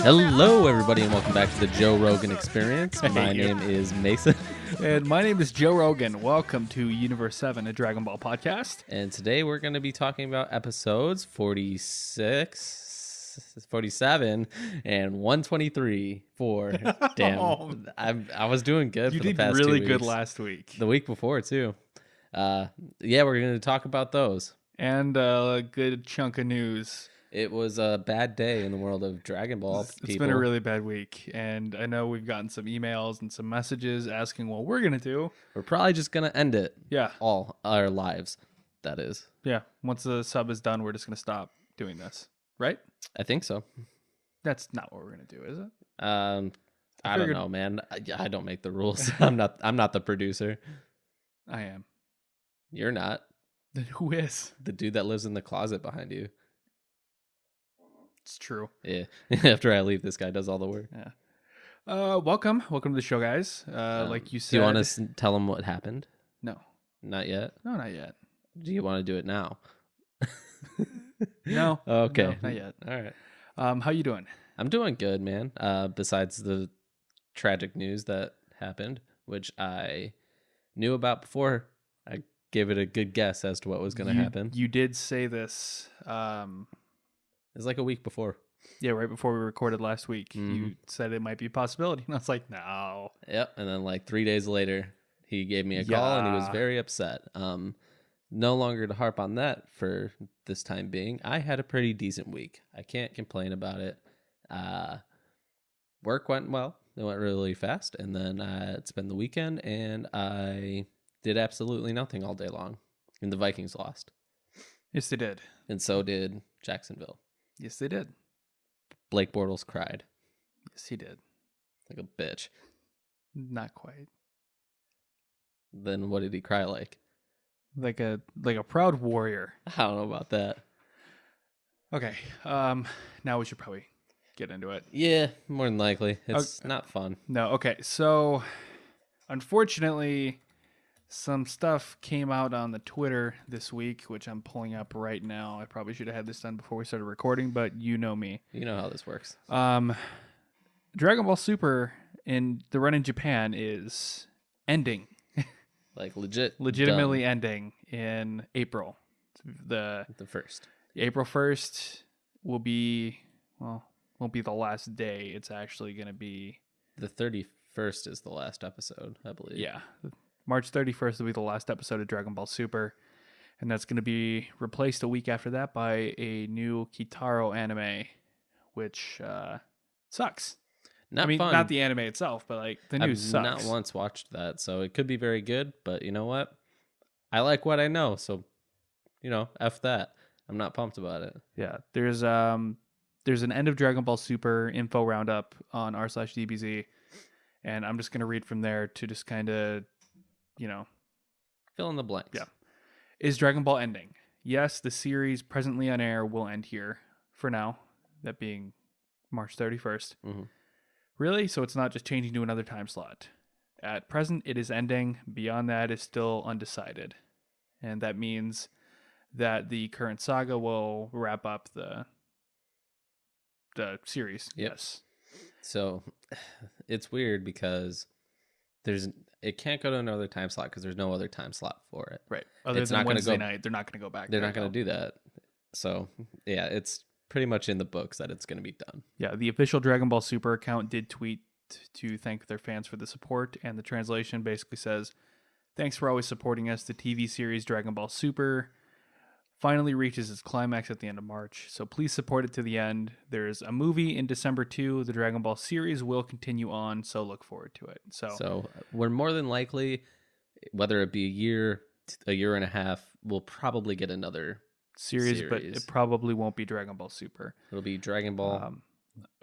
Hello, everybody, and welcome back to the Joe Rogan Experience. My name is Mason. And my name is Joe Rogan. Welcome to Universe 7, a Dragon Ball podcast. And today we're going to be talking about episodes 46, 47, and 123. Damn, I was doing good for the past 2 weeks. You did really good last week. The week before, too. Yeah, we're going to talk about those. And a good chunk of news. It was a bad day in the world of Dragon Ball. It's been a really bad week, and I know we've gotten some emails and some messages asking what we're going to do. We're probably just going to end it. Yeah. All our lives, that is. Yeah. Once the sub is done, we're just going to stop doing this, right? I think so. That's not what we're going to do, is it? I don't know, man. I don't make the rules. I'm not the producer. I am. You're not. Then who is? The dude that lives in the closet behind you. It's true. Yeah. After I leave, this guy does all the work. Yeah. Welcome to the show, guys. Like you said, do you want to tell them what happened? No. Not yet? No, not yet. Do you want to do it now? No. Okay. No, not yet. All right. How you doing? I'm doing good, man. Besides the tragic news that happened, which I knew about before I gave it a good guess as to what was going to happen. You did say this. It was like a week before. Yeah, right before we recorded last week. Mm-hmm. You said it might be a possibility. And I was like, no. Yep. And then like 3 days later, he gave me a call and he was very upset. No longer to harp on that for this time being. I had a pretty decent week. I can't complain about it. Work went well. It went really fast. And then it's been the weekend and I did absolutely nothing all day long. And the Vikings lost. Yes, they did. And so did Jacksonville. Yes, they did. Blake Bortles cried. Yes, he did. Like a bitch. Not quite. Then what did he cry like? Like a proud warrior. I don't know about that. Okay. Now we should probably get into it. Yeah, more than likely. It's not fun. No, okay. So, unfortunately, some stuff came out on the Twitter this week, which I'm pulling up right now. I probably should have had this done before we started recording, but you know me. You know how this works. Dragon Ball Super in the run in Japan is ending. Like legitimately ending in April. The first. April 1st will be, won't be the last day. It's actually going to be... The 31st is the last episode, I believe. Yeah. March 31st will be the last episode of Dragon Ball Super. And that's going to be replaced a week after that by a new Kitaro anime, which sucks. Fun. Not the anime itself, but like the news sucks. I've not once watched that, so it could be very good. But you know what? I like what I know, so F that. I'm not pumped about it. Yeah, there's an end of Dragon Ball Super info roundup on r/DBZ, and I'm just gonna read from there to just kind of, fill in the blanks. Yeah, is Dragon Ball ending? Yes, the series presently on air will end here for now. That being March 31st. Mm-hmm. Really? So it's not just changing to another time slot. At present, it is ending. Beyond that is still undecided. And that means that the current saga will wrap up the series. Yep. Yes. So it's weird because it can't go to another time slot because there's no other time slot for it. Right. Other than Wednesday night, they're not going to go back. They're not going to do that. So, yeah, it's pretty much in the books that it's going to be done. Yeah, the official Dragon Ball Super account did tweet to thank their fans for the support, and the translation basically says, "Thanks for always supporting us. The TV series Dragon Ball Super finally reaches its climax at the end of March, so please support it to the end. There's a movie in December too. The Dragon Ball series will continue on, so look forward to it." So we're more than likely, whether it be a year and a half, we'll probably get another series, but it probably won't be Dragon Ball Super. It'll be Dragon Ball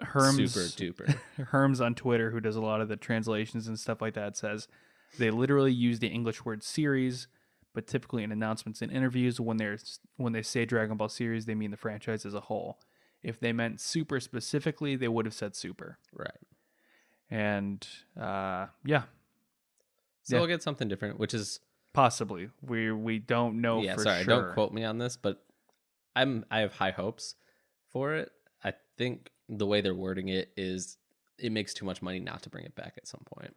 Herms, Super Duper. Herms on Twitter, who does a lot of the translations and stuff like that, says they literally use the English word series, but typically in announcements and interviews, when they say Dragon Ball series, they mean the franchise as a whole. If they meant Super specifically, they would have said Super. Right. And yeah. So we'll get something different, which is possibly we don't know for sure. Don't quote me on this, but I have high hopes for it. I think the way they're wording it is it makes too much money not to bring it back at some point.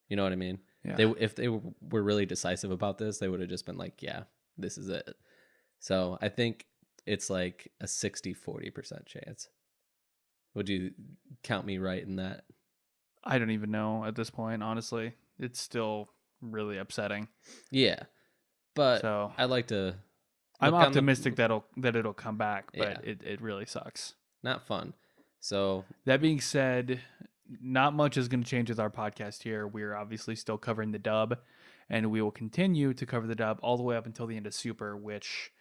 You know what I mean? Yeah. If they were really decisive about this, they would have just been like, yeah, this is it. So I think it's like a 60-40% chance. Would you count me right in that? I don't even know at this point, honestly. It's still really upsetting. Yeah. But so I'd like to... I'm optimistic that it'll come back, but it really sucks. Not fun. So that being said, not much is going to change with our podcast here. We're obviously still covering the dub, and we will continue to cover the dub all the way up until the end of Super, which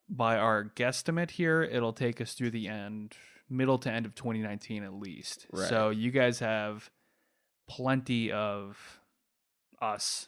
by our guesstimate here, it'll take us through the middle to end of 2019 at least. Right. So you guys have plenty of us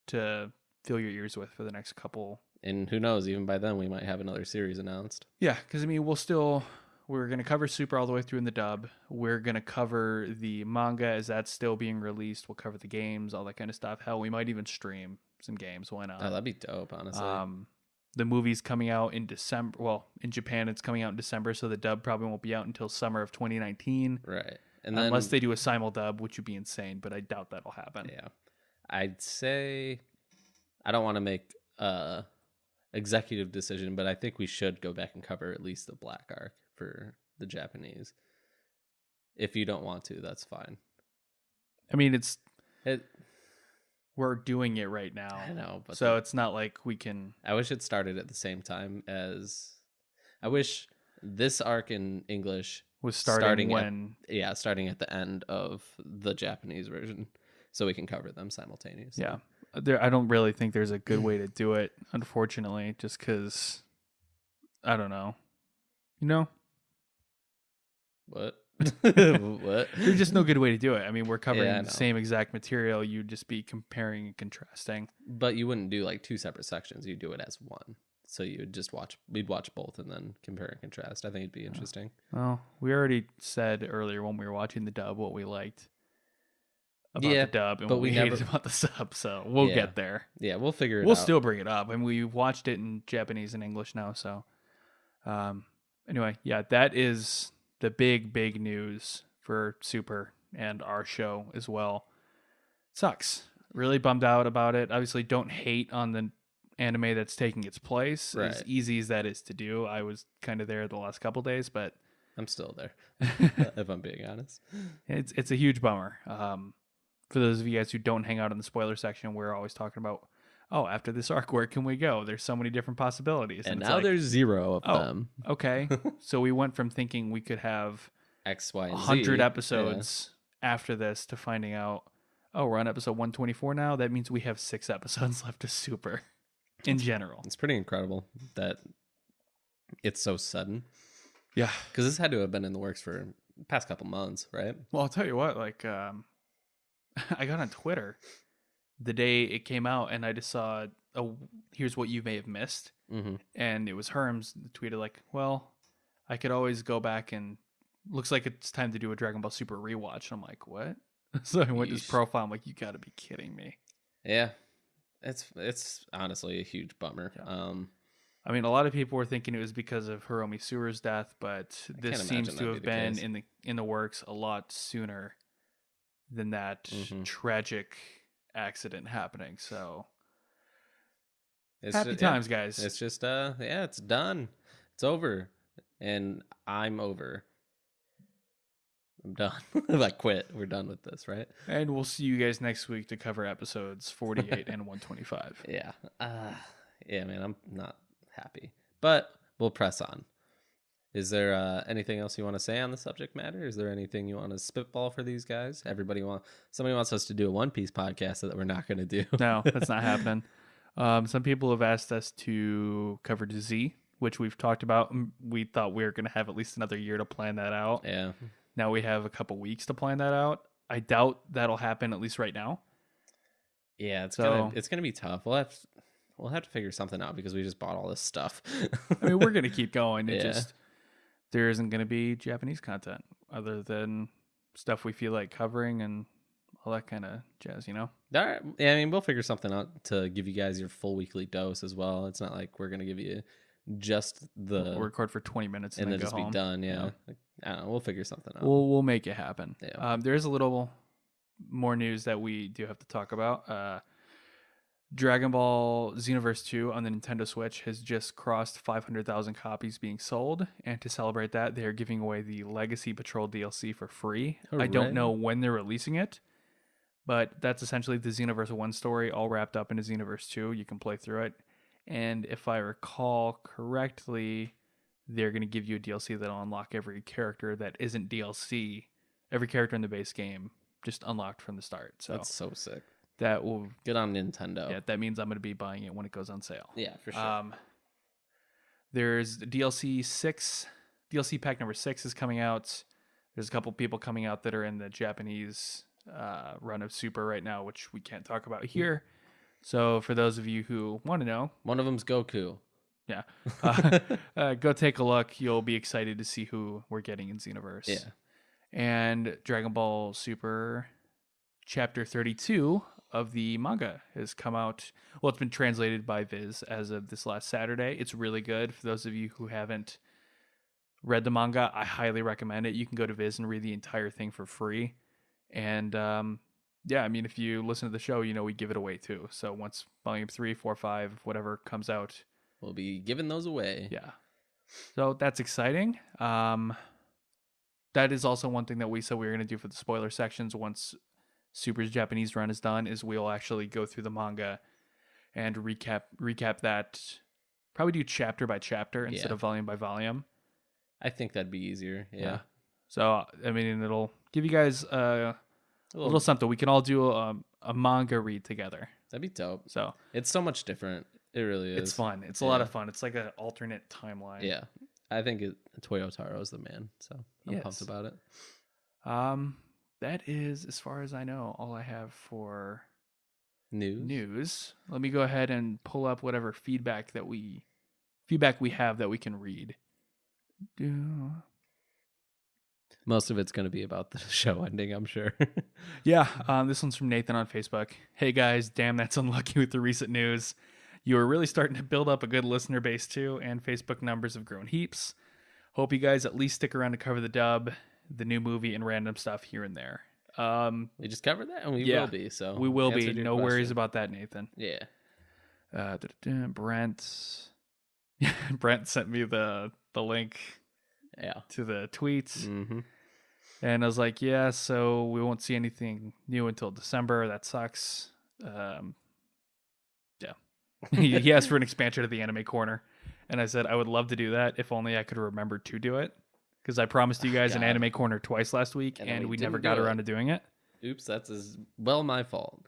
to fill your ears with for the next couple. And who knows, even by then we might have another series announced. Yeah, because I mean, we're going to cover Super all the way through in the dub. We're going to cover the manga as that's still being released. We'll cover the games, all that kind of stuff. Hell, we might even stream some games. Why not? Oh, that'd be dope, honestly. The movie's coming out in December. Well, in Japan, it's coming out in December, so the dub probably won't be out until summer of 2019. Right. And then, unless they do a simul dub, which would be insane, but I doubt that'll happen. Yeah. I'd say I don't want to make executive decision, but I think we should go back and cover at least the Black Arc for the Japanese. If you don't want to, that's fine. I mean, we're doing it right now. I know, but so it's not like we can. I wish it started at the same time as. I wish this arc in English was starting when. Starting at the end of the Japanese version, so we can cover them simultaneously. Yeah. I don't really think there's a good way to do it, unfortunately, just because, I don't know. You know? What? What? There's just no good way to do it. I mean, we're covering the same exact material. You'd just be comparing and contrasting. But you wouldn't do like two separate sections. You'd do it as one. So you'd just we'd watch both and then compare and contrast. I think it'd be interesting. Well, we already said earlier when we were watching the dub what we liked about the dub and what we hated about the sub, so we'll get there. Yeah, we'll figure it out. We'll still bring it up. I mean, we've watched it in Japanese and English now, so anyway, yeah, that is the big news for Super and our show as well. Sucks. Really bummed out about it. Obviously, don't hate on the anime that's taking its place. Right. As easy as that is to do. I was kind of there the last couple days, but I'm still there, if I'm being honest. It's a huge bummer. For those of you guys who don't hang out in the spoiler section, we're always talking about, after this arc, where can we go? There's so many different possibilities. And now there's 0 of them. Okay. So we went from thinking we could have X, Y, and 100 episodes after this to finding out, we're on episode 124 now. That means we have 6 episodes left of Super in general. It's pretty incredible that it's so sudden. Yeah. Because this had to have been in the works for the past couple months, right? Well, I'll tell you what, I got on Twitter the day it came out, and I just saw, here's what you may have missed. Mm-hmm. And it was Herms tweeted like, well, I could always go back and looks like it's time to do a Dragon Ball Super rewatch. And I'm like, what? So I went to his profile. I'm like, you got to be kidding me. Yeah. It's honestly a huge bummer. Yeah. I mean, a lot of people were thinking it was because of Hiromi Suer's death, but this seems to have been in the works a lot sooner than that tragic accident happening. So happy times, guys. It's just it's done. It's over. And I'm over. I'm done. I quit. We're done with this, right? And we'll see you guys next week to cover episodes 48 and 125. Yeah. Yeah, man, I'm not happy. But we'll press on. Is there anything else you want to say on the subject matter? Is there anything you want to spitball for these guys? Somebody wants us to do a One Piece podcast that we're not going to do. No, that's not happening. Some people have asked us to cover Z, which we've talked about. We thought we were going to have at least another year to plan that out. Yeah. Now we have a couple weeks to plan that out. I doubt that'll happen, at least right now. Yeah, it's gonna be tough. We'll have to figure something out because we just bought all this stuff. I mean, we're gonna keep going. There isn't gonna be Japanese content other than stuff we feel like covering and all that kind of jazz, you know? All right. Yeah, I mean, we'll figure something out to give you guys your full weekly dose as well. It's not like we're gonna give you just the We'll record for 20 minutes and and then then go just home. be done. Yeah. Like, I don't know. We'll figure something out. We'll make it happen. Yeah. There is a little more news that we do have to talk about. Dragon Ball Xenoverse 2 on the Nintendo Switch has just crossed 500,000 copies being sold, and to celebrate that, they are giving away the Legacy Patrol DLC for free. Hooray. I don't know when they're releasing it, but that's essentially the Xenoverse 1 story all wrapped up into Xenoverse 2. You can play through it, and if I recall correctly, they're going to give you a DLC that'll unlock every character that isn't DLC, every character in the base game, just unlocked from the start. So That's so sick. that will Good on Nintendo. Yeah, that means I'm going to be buying it when it goes on sale. Yeah, for sure. There's DLC pack number 6 is coming out. There's a couple people coming out that are in the Japanese run of Super right now, which we can't talk about here. So for those of you who want to know, One of them's Goku. yeah, go take a look. You'll be excited to see who we're getting in Xenoverse. Yeah. And Dragon Ball Super Chapter 32 of the manga has come out. Well, it's been translated by Viz as of this last Saturday. It's really good. For those of you who haven't read the manga, I highly recommend it. You can go to Viz and read the entire thing for free. And yeah, I mean, if you listen to the show, you know we give it away too. So once volume 3, 4, 5, whatever comes out, We'll be giving those away. yeah. So that's exciting. That is also one thing that we said we were going to do for the spoiler sections once Super's Japanese run is done, is we'll actually go through the manga and recap that. Probably do chapter by chapter instead of volume by volume. I think that'd be easier. Yeah. So, I mean, it'll give you guys a little something. We can all do a manga read together. That'd be dope. So It's so much different. It really is. it's fun. It's a lot of fun. It's like an alternate timeline. Yeah. I think Toyotaro is the man. So I'm pumped about it. That is, as far as I know, all I have for News. Let me go ahead and pull up whatever feedback we have that we can read. Most of it's going to be about the show ending, I'm sure. Yeah, this one's from Nathan on Facebook. Hey guys, damn, that's unlucky with the recent news. You are really starting to build up a good listener base too, and Facebook numbers have grown heaps. Hope you guys at least stick around to cover the dub, the new movie, and random stuff here and there. We just covered that, and we will be. So we will be. answered your No worries question. about that, Nathan. Yeah. Brent sent me the link to the tweets. Mm-hmm. And I was like, yeah, so we won't see anything new until December. That sucks. Yeah. He asked for an expansion of the Anime Corner. And I said, I would love to do that if only I could remember to do it. Because I promised you guys an Anime Corner twice last week, and we never got around to doing it. Oops, that's as well my fault.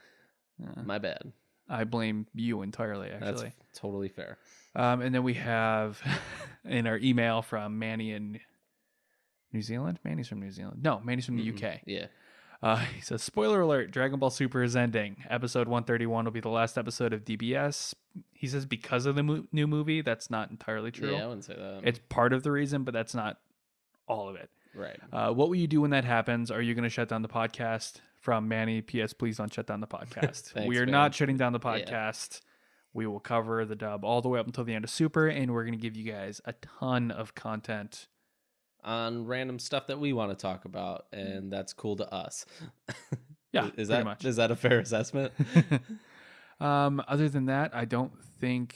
My bad. I blame you entirely, actually. That's totally fair. And then we have in our email from Manny in New Zealand. Manny's from New Zealand. No, Manny's from the UK. Yeah. He says, spoiler alert, Dragon Ball Super is ending. Episode 131 will be the last episode of DBS. He says because of the new movie. That's not entirely true. Yeah, I wouldn't say that. It's part of the reason, but that's not all of it. Right. What will you do when that happens? Are you going to shut down the podcast? From Manny, P.S. Please don't shut down the podcast. Thanks, we are man. not shutting down the podcast. We will cover the dub all the way up until the end of Super, and we're going to give you guys a ton of content on random stuff that we want to talk about, and that's cool to us. Yeah, is pretty much. Is that a fair assessment? Other than that, I don't think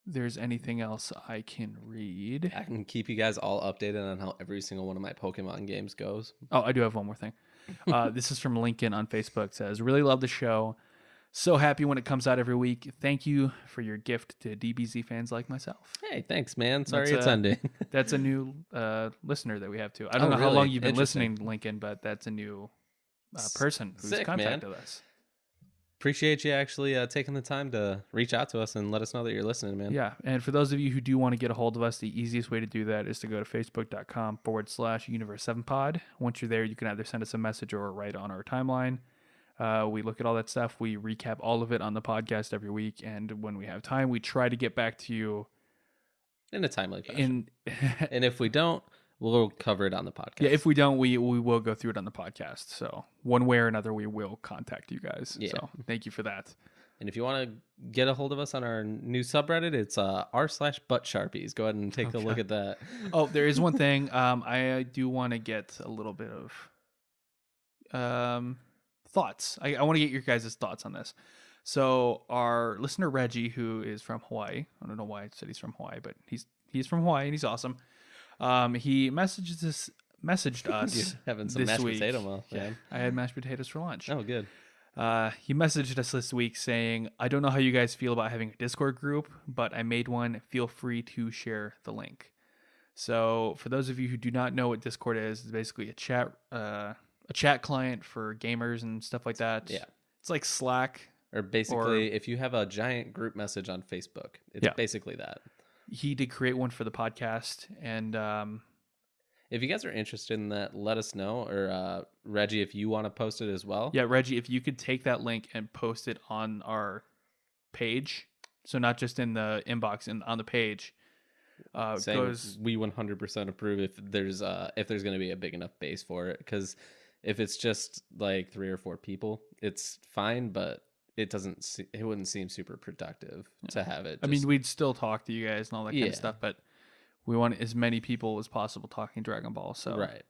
there's anything else I can read. I can keep you guys all updated on how every single one of my Pokemon games goes. Oh, I do have one more thing. This is from Lincoln on Facebook. It says, really love the show. So happy when it comes out every week. Thank you for your gift to DBZ fans like myself. Hey, thanks, man. Sorry it's ending. That's a new listener that we have too. I don't know how long you've been listening, Lincoln, but that's a new person who's contacted us. Appreciate you actually taking the time to reach out to us and let us know that you're listening, man. Yeah, and for those of you who do want to get a hold of us, the easiest way to do that is to go to facebook.com/Universe7Pod. Once you're there, you can either send us a message or write on our timeline. We look at all that stuff. We recap all of it on the podcast every week, and when we have time, we try to get back to you in a timely fashion. And if we don't, we'll cover it on the podcast. Yeah, if we don't, we will go through it on the podcast. So one way or another, we will contact you guys. Yeah. So thank you for that. And if you want to get a hold of us on our new subreddit, it's r/buttsharpies. Go ahead and take a look at that. Oh, there is one thing. I do want to get a little bit of thoughts. I want to get your guys' thoughts on this. So our listener Reggie, who is from Hawaii, I don't know why I said he's from Hawaii, but he's from Hawaii and he's awesome. He messaged us You're having some this mashed week. potato muff, Yeah, man. I had mashed potatoes for lunch. Oh, good. He messaged us this week saying, I don't know how you guys feel about having a Discord group, but I made one. Feel free to share the link. So for those of you who do not know what Discord is, it's basically a chat client for gamers and stuff like that. Yeah. It's like Slack. Or basically, if you have a giant group message on Facebook, it's basically that. He did create one for the podcast. And if you guys are interested in that, let us know. Or Reggie, if you want to post it as well. yeah, Reggie, if you could take that link and post it on our page, so not just in the inbox and on the page. Saying we 100% approve if there's going to be a big enough base for it. Because if it's just like 3 or 4 people, it's fine, but it wouldn't seem super productive to have it. I mean, we'd still talk to you guys and all that kind of stuff, but we want as many people as possible talking Dragon Ball. So right.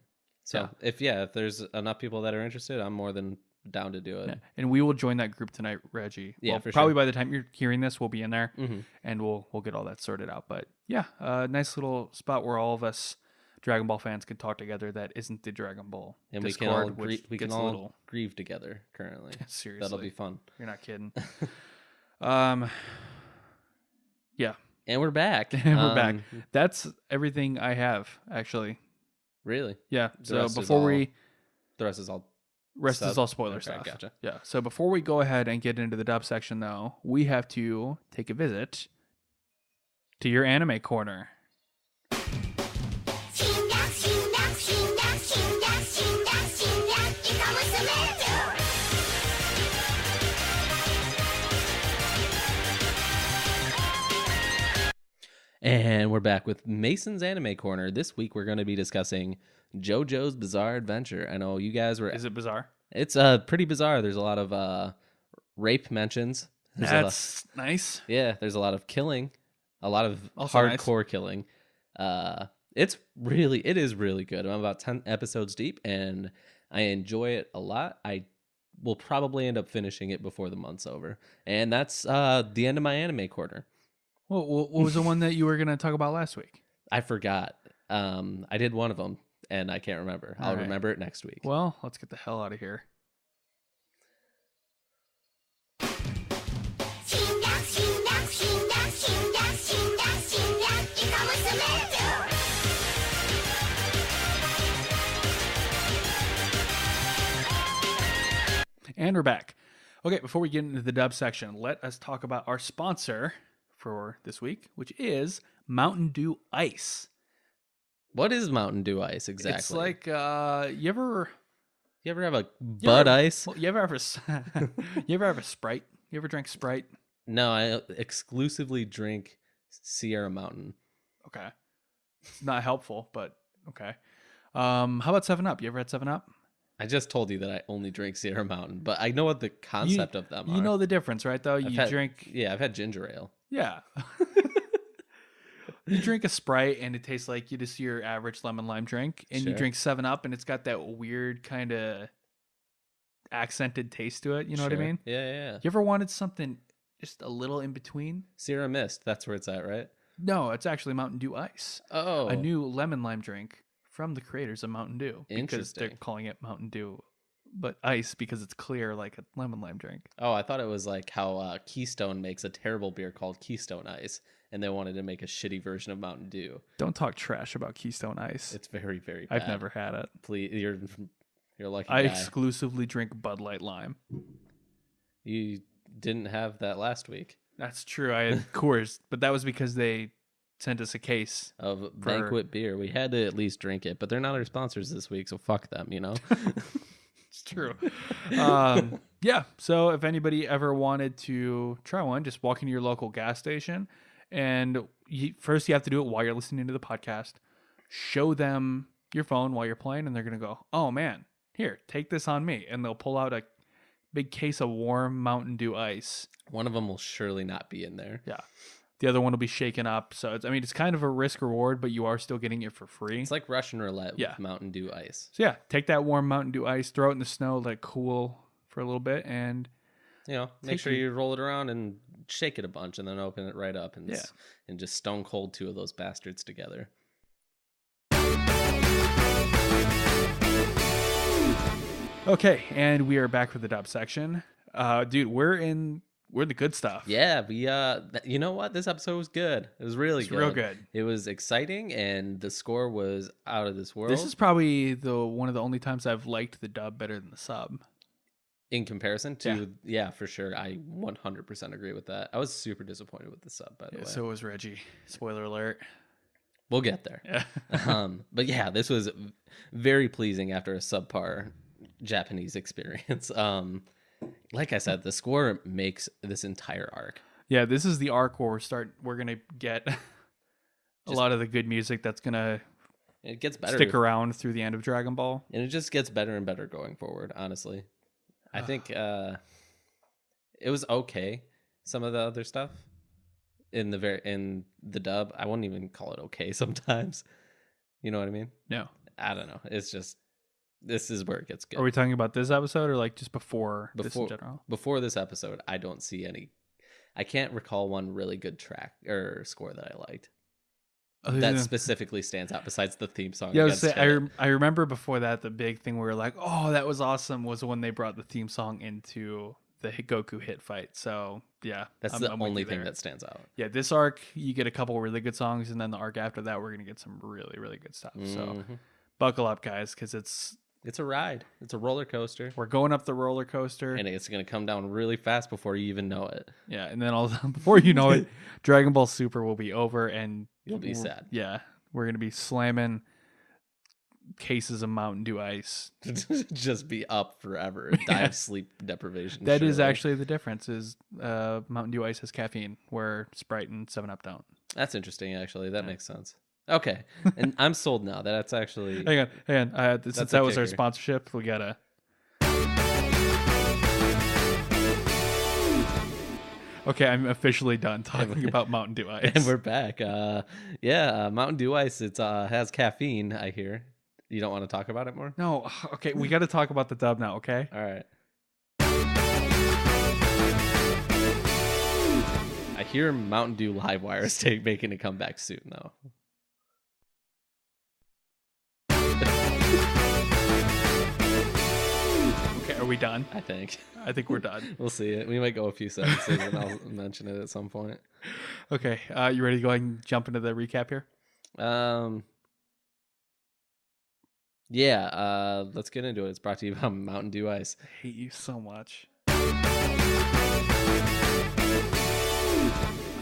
So if there's enough people that are interested, I'm more than down to do it. Yeah. And we will join that group tonight, Reggie. Yeah, well, for probably sure. by the time you're hearing this, we'll be in there, Mm-hmm. and we'll get all that sorted out. But yeah, nice little spot where all of us Dragon Ball fans can talk together. That isn't the Dragon Ball And Discord, we can all grieve together currently. Seriously, That'll be fun. You're not kidding. Yeah. And we're back. And we're back. That's everything I have, actually. Really? Yeah. The So rest before the rest is all is all spoiler Okay, stuff. gotcha. Yeah. So before we go ahead and get into the dub section, though, we have to take a visit to your anime corner. And we're back with Mason's Anime Corner. This week we're going to be discussing JoJo's Bizarre Adventure. I know you guys were... Is it bizarre? It's pretty bizarre. There's a lot of rape mentions. That's nice. Yeah, there's a lot of killing. A lot of Also hardcore killing. It is really good. I'm about 10 episodes deep, and I enjoy it a lot. I will probably end up finishing it before the month's over. And that's the end of my anime corner. What was the one that you were going to talk about last week? I forgot. I did one of them, and I can't remember. I'll remember it next week. Well, let's get the hell out of here. And we're back. Okay, before we get into the dub section, let us talk about our sponsor for this week, which is Mountain Dew Ice. What is Mountain Dew Ice exactly? It's like you ever have a Bud Ice? You ever have a Sprite? You ever drank Sprite? No, I exclusively drink Sierra Mountain. Okay, it's not helpful, but okay. How about 7-Up? You ever had 7-Up? I just told you that I only drink Sierra Mountain, but I know what the concept of them are. You know the difference, right? Though I've had ginger ale. Yeah. You drink a Sprite and it tastes like just your average lemon lime drink, and you drink 7-Up and it's got that weird kind of accented taste to it. You know what I mean? Yeah. You ever wanted something just a little in between? Sierra Mist, that's where it's at, right? No, it's actually Mountain Dew Ice. Oh. A new lemon lime drink from the creators of Mountain Dew. Because Interesting. they're calling it Mountain Dew, but ice because it's clear like a lemon lime drink. Oh, I thought it was like how Keystone makes a terrible beer called Keystone Ice, and they wanted to make a shitty version of Mountain Dew. Don't talk trash about Keystone Ice. It's very, very bad. I've never had it. Please, you're a lucky I guy. exclusively drink Bud Light Lime. You didn't have that last week. That's true. I had Coors, but that was because they sent us a case of Banquet beer. We had to at least drink it, but they're not our sponsors this week, so fuck them, you know? It's true. Yeah, so if anybody ever wanted to try one, just walk into your local gas station, and first you have to do it while you're listening to the podcast. Show them your phone while you're playing, and they're going to go, oh man, here, take this on me. And they'll pull out a big case of warm Mountain Dew ice. One of them will surely not be in there. Yeah. The other one will be shaken up. So, it's kind of a risk reward, but you are still getting it for free. It's like Russian roulette Yeah. with Mountain Dew ice. So, yeah, take that warm Mountain Dew ice, throw it in the snow, let it cool for a little bit, and Make sure you roll it around and shake it a bunch and then open it right up and just stone cold 2 of those bastards together. Okay, and we are back for the dub section. Dude, we're in the good stuff. Yeah, we you know what? This episode was good. It was really good. Real good. It was exciting and the score was out of this world. This is probably one of the only times I've liked the dub better than the sub. In comparison to, yeah, for sure. I 100% agree with that. I was super disappointed with the sub, by the way. So was Reggie. Spoiler alert. We'll get there. Yeah. But yeah, this was very pleasing after a subpar Japanese experience. Like I said, the score makes this entire arc. Yeah, this is the arc where we're gonna get a lot of the good music that's gonna it gets better. Stick around through the end of Dragon Ball. And it just gets better and better going forward, honestly. I think it was okay. Some of the other stuff in the dub, I wouldn't even call it okay sometimes. You know what I mean? No. I don't know. It's just this is where it gets good. Are we talking about this episode or like just before this in general? Before this episode, I don't see any. I can't recall one really good track or score that I liked. That specifically stands out besides the theme song. Yeah, I remember before that the big thing where we were like, oh, that was awesome, was when they brought the theme song into the Goku hit fight. So yeah, that's the only thing that stands out. Yeah, this arc you get a couple really good songs, and then the arc after that we're gonna get some really, really good stuff. So buckle up, guys, because it's a ride. It's a roller coaster. We're going up the roller coaster, and it's gonna come down really fast before you even know it. Yeah, and then before you know it, Dragon Ball Super will be over, and you'll be sad. Yeah, we're gonna be slamming cases of Mountain Dew ice. Just be up forever. Die of sleep deprivation. That is actually the difference. Is Mountain Dew ice has caffeine, where Sprite and 7-Up don't. That's interesting. Actually, that makes sense. Okay, and I'm sold now. That's actually hang on. Since that was our sponsorship, we gotta. Okay, I'm officially done talking about Mountain Dew Ice. And we're back. Mountain Dew Ice. It has caffeine, I hear. You don't want to talk about it more? No. Okay, we got to talk about the dub now, okay? All right. I hear Mountain Dew Livewire is making a comeback soon, though. Okay, are we done? I think we're done. We'll see it. We might go a few sentences and I'll mention it at some point. Okay, you ready to go ahead and jump into the recap here? Yeah, let's get into it. It's brought to you by Mountain Dew Ice. I hate you so much.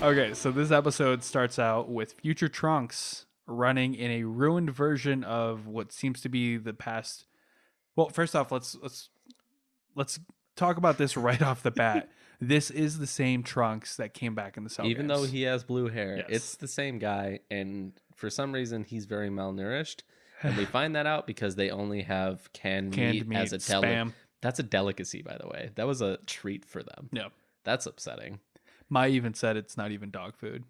Okay, so this episode starts out with future Trunks running in a ruined version of what seems to be the past. Well, first off, let's talk about this right off the bat. This is the same Trunks that came back in the Cell Even games. though he has blue hair, Yes. It's the same guy, and for some reason he's very malnourished. And they find that out because they only have canned meat as a spam. That's a delicacy, by the way. That was a treat for them. Yeah. That's upsetting. Mai even said it's not even dog food.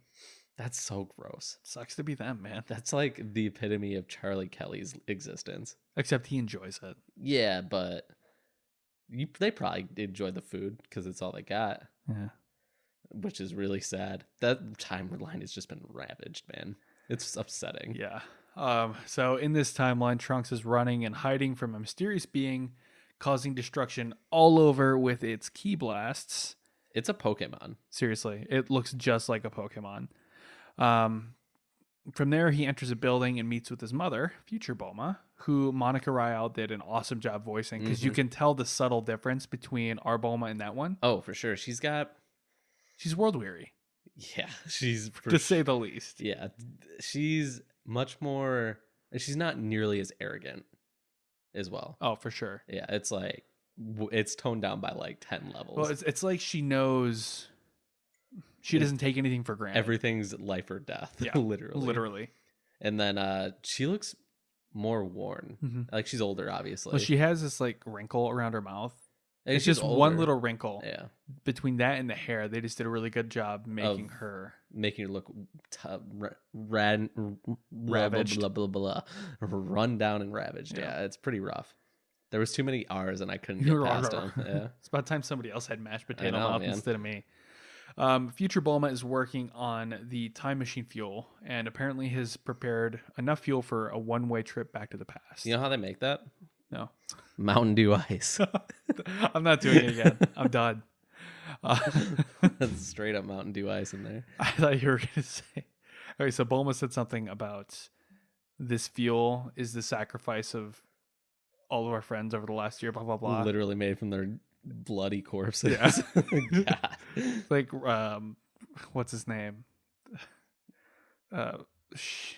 That's so gross. Sucks to be them, man. That's like the epitome of Charlie Kelly's existence. Except he enjoys it. Yeah, but they probably enjoy the food because it's all they got. Yeah. Which is really sad. That timeline has just been ravaged, man. It's upsetting. Yeah. So in this timeline, Trunks is running and hiding from a mysterious being, causing destruction all over with its ki blasts. It's a Pokemon. Seriously, it looks just like a Pokemon. From there, he enters a building and meets with his mother, future Bulma, who Monica Rial did an awesome job voicing, because you can tell the subtle difference between our Bulma and that one. Oh, for sure. She's world weary. Yeah, she's to say the least. Yeah, she's much more. She's not nearly as arrogant as well. Oh, for sure. Yeah, it's like it's toned down by like 10 levels. Well, it's like she knows she doesn't take anything for granted. Everything's life or death. Yeah, literally. And then she looks more worn. Mm-hmm. Like she's older, obviously. Well, she has this like wrinkle around her mouth. And It's she's just one older. little wrinkle. Yeah. Between that and the hair, they just did a really good job making her Making her look ravaged. blah, blah, blah, run down and ravaged. Yeah, it's pretty rough. There was too many R's and I couldn't get past them. Yeah. It's about time somebody else had mashed potato know, mouth man. instead of me. Future Bulma is working on the time machine fuel, and apparently has prepared enough fuel for a one-way trip back to the past. You know how they make that? No, Mountain Dew ice. I'm not doing it again. I'm done. That's straight up Mountain Dew ice in there. I thought you were going to say. Okay, so Bulma said something about this fuel is the sacrifice of all of our friends over the last year. Blah blah blah. Literally made from their bloody corpses. Yeah. God. Like, what's his name?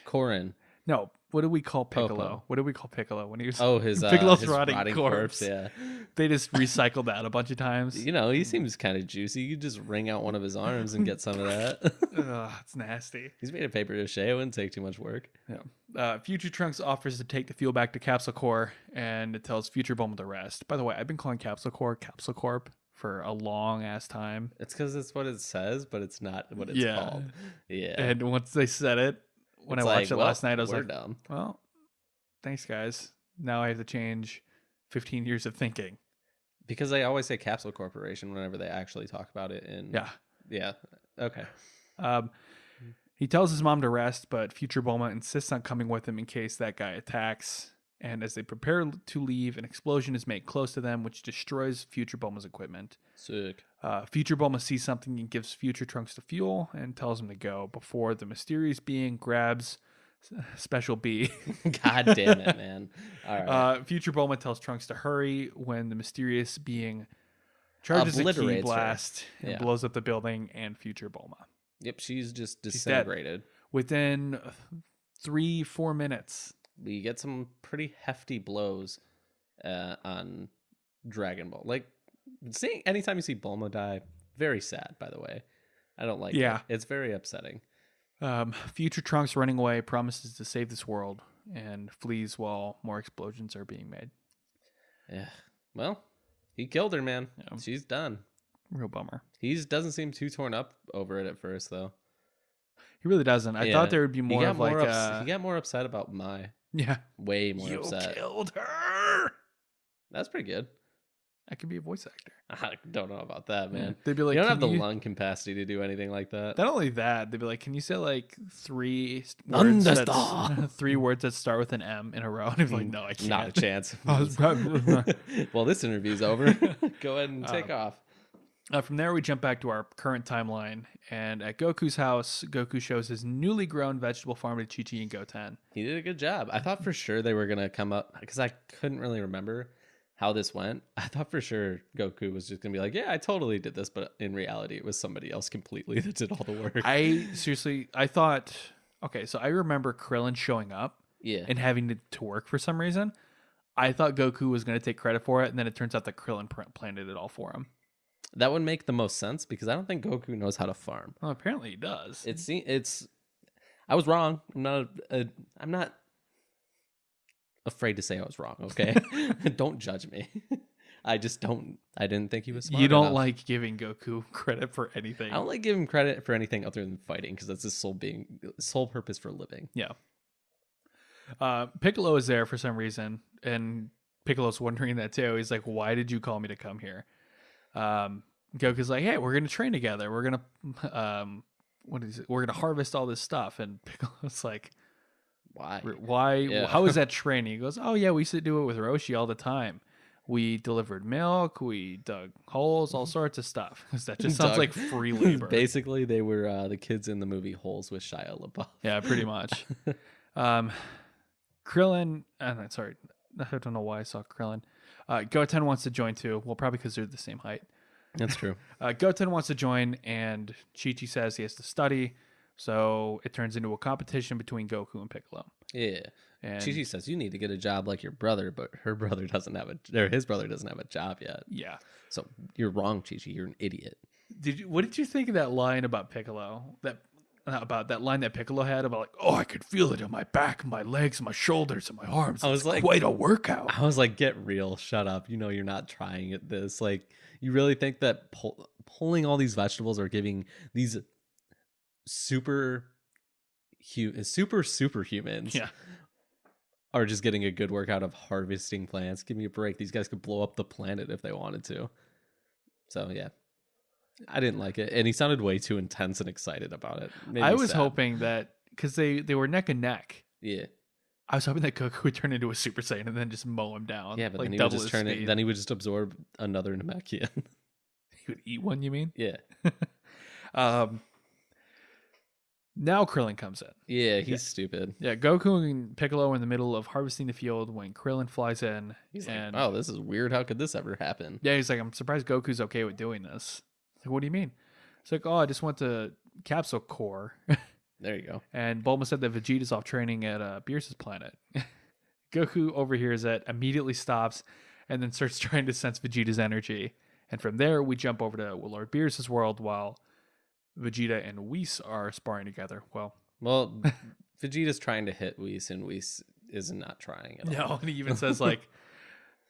Corin. No, what do we call Piccolo? Popo. What do we call Piccolo when he was? Oh, his Piccolo's his rotting corpse. Yeah. They just recycled that a bunch of times. You know, he seems kind of juicy. You could just wring out one of his arms and get some of that. Ugh, it's nasty. He's made of paper mache. It wouldn't take too much work. Yeah. Future Trunks offers to take the fuel back to Capsule Corp, and it tells Future Bulma the rest. By the way, I've been calling Capsule Corp for a long ass time. It's because it's what it says, but it's not what it's called. Yeah. And once they said it, when It's I watched like, it last well, night, I was we're like, dumb. well, thanks, guys. Now I have to change 15 years of thinking. Because they always say Capsule Corporation whenever they actually talk about it. Yeah. Okay. He tells his mom to rest, but Future Bulma insists on coming with him in case that guy attacks. And as they prepare to leave, an explosion is made close to them, which destroys Future Bulma's equipment. Sick. Future Bulma sees something and gives Future Trunks the fuel and tells him to go before the mysterious being grabs Special B. God damn it, man. All right. Future Bulma tells Trunks to hurry when the mysterious being charges a ki Obliterates blast her. and Yeah. blows up the building and Future Bulma. Yep, she's just dead. disintegrated. Within 3-4 minutes. We get some pretty hefty blows on Dragon Ball. Like, seeing anytime you see Bulma die, very sad, by the way. I don't like it. It's very upsetting. Future Trunks running away promises to save this world and flees while more explosions are being made. Yeah. Well, he killed her, man. Yeah. She's done. Real bummer. He doesn't seem too torn up over it at first, though. He really doesn't. I thought there would be more of like he got more upset about yeah, way more upset. You killed her. That's pretty good. I could be a voice actor. I don't know about that, man. They'd be like, you don't have the "Can you-" lung capacity to do anything like that. Not only that, they'd be like, "Can you say like 3 words? Understand. 3 words that start with an M in a row?" And I'd be like, "No, I can't." Not a chance. From Well, this interview's over. Go ahead and take off. From there, we jump back to our current timeline, and at Goku's house, Goku shows his newly grown vegetable farm to Chi-Chi and Goten. He did a good job. I thought for sure they were going to come up, because I couldn't really remember how this went. I thought for sure Goku was just going to be like, yeah, I totally did this, but in reality, it was somebody else completely that did all the work. I thought, okay, so I remember Krillin showing up Yeah. and having to work for some reason. I thought Goku was going to take credit for it, and then it turns out that Krillin planned it all for him. That would make the most sense, because I don't think Goku knows how to farm. Well, apparently he does. I was wrong. I'm not afraid to say I was wrong, okay? Don't judge me. I didn't think he was smart You don't enough. like giving Goku credit for anything. I don't like giving him credit for anything other than fighting, because that's his sole purpose for living. Yeah. Piccolo is there for some reason, and Piccolo's wondering that too. He's like, "Why did you call me to come here?" Goku's like, "Hey, we're gonna train together. We're gonna we're gonna harvest all this stuff." And Piccolo's like, Why? Yeah. How is that training?" He goes, "Oh yeah, we used to do it with Roshi all the time. We delivered milk, we dug holes, all sorts of stuff." That just sounds like free labor. Basically, they were the kids in the movie Holes with Shia LaBeouf. Yeah, pretty much. Krillin, sorry, I don't know why I saw Krillin. Goten wants to join too. Well, probably because they're the same height. That's true. Goten wants to join, and Chi-Chi says he has to study. So it turns into a competition between Goku and Piccolo. Yeah. And Chi-Chi says you need to get a job like your brother, but his brother doesn't have a job yet. Yeah. So you're wrong, Chi-Chi. You're an idiot. What did you think of that line about Piccolo? That about that line that Piccolo had about like, oh, I could feel it in my back, my legs, my shoulders, and my arms. I was It's like, quite a workout. I was like, get real, shut up. You know you're not trying at this. Like, you really think that pulling all these vegetables or giving these superhumans Yeah. are just getting a good workout of harvesting plants? Give me a break. These guys could blow up the planet if they wanted to. So yeah, I didn't like it, and he sounded way too intense and excited about it. Made I me was sad. hoping that because they were neck and neck. Yeah, I was hoping that Goku would turn into a Super Saiyan and then just mow him down. yeah, but like then he would double just his turn it. speed. Then he would just absorb another Namekian. He would eat one. You mean? Yeah, Now Krillin comes in. yeah, he's stupid. Yeah, Goku and Piccolo are in the middle of harvesting the field when Krillin flies in. He's and like, oh, this is weird. How could this ever happen? yeah, he's like, I'm surprised Goku's okay with doing this. It's like, what do you mean? It's like, oh, I just went to Capsule Core. There you go. And Bulma said that Vegeta's off training at Beerus' planet. Goku overhears it, immediately stops, and then starts trying to sense Vegeta's energy. And from there, we jump over to Lord Beerus' world while Vegeta and Whis are sparring together. Well, Vegeta's trying to hit Whis, and Whis is not trying at all. no, and he even says, like,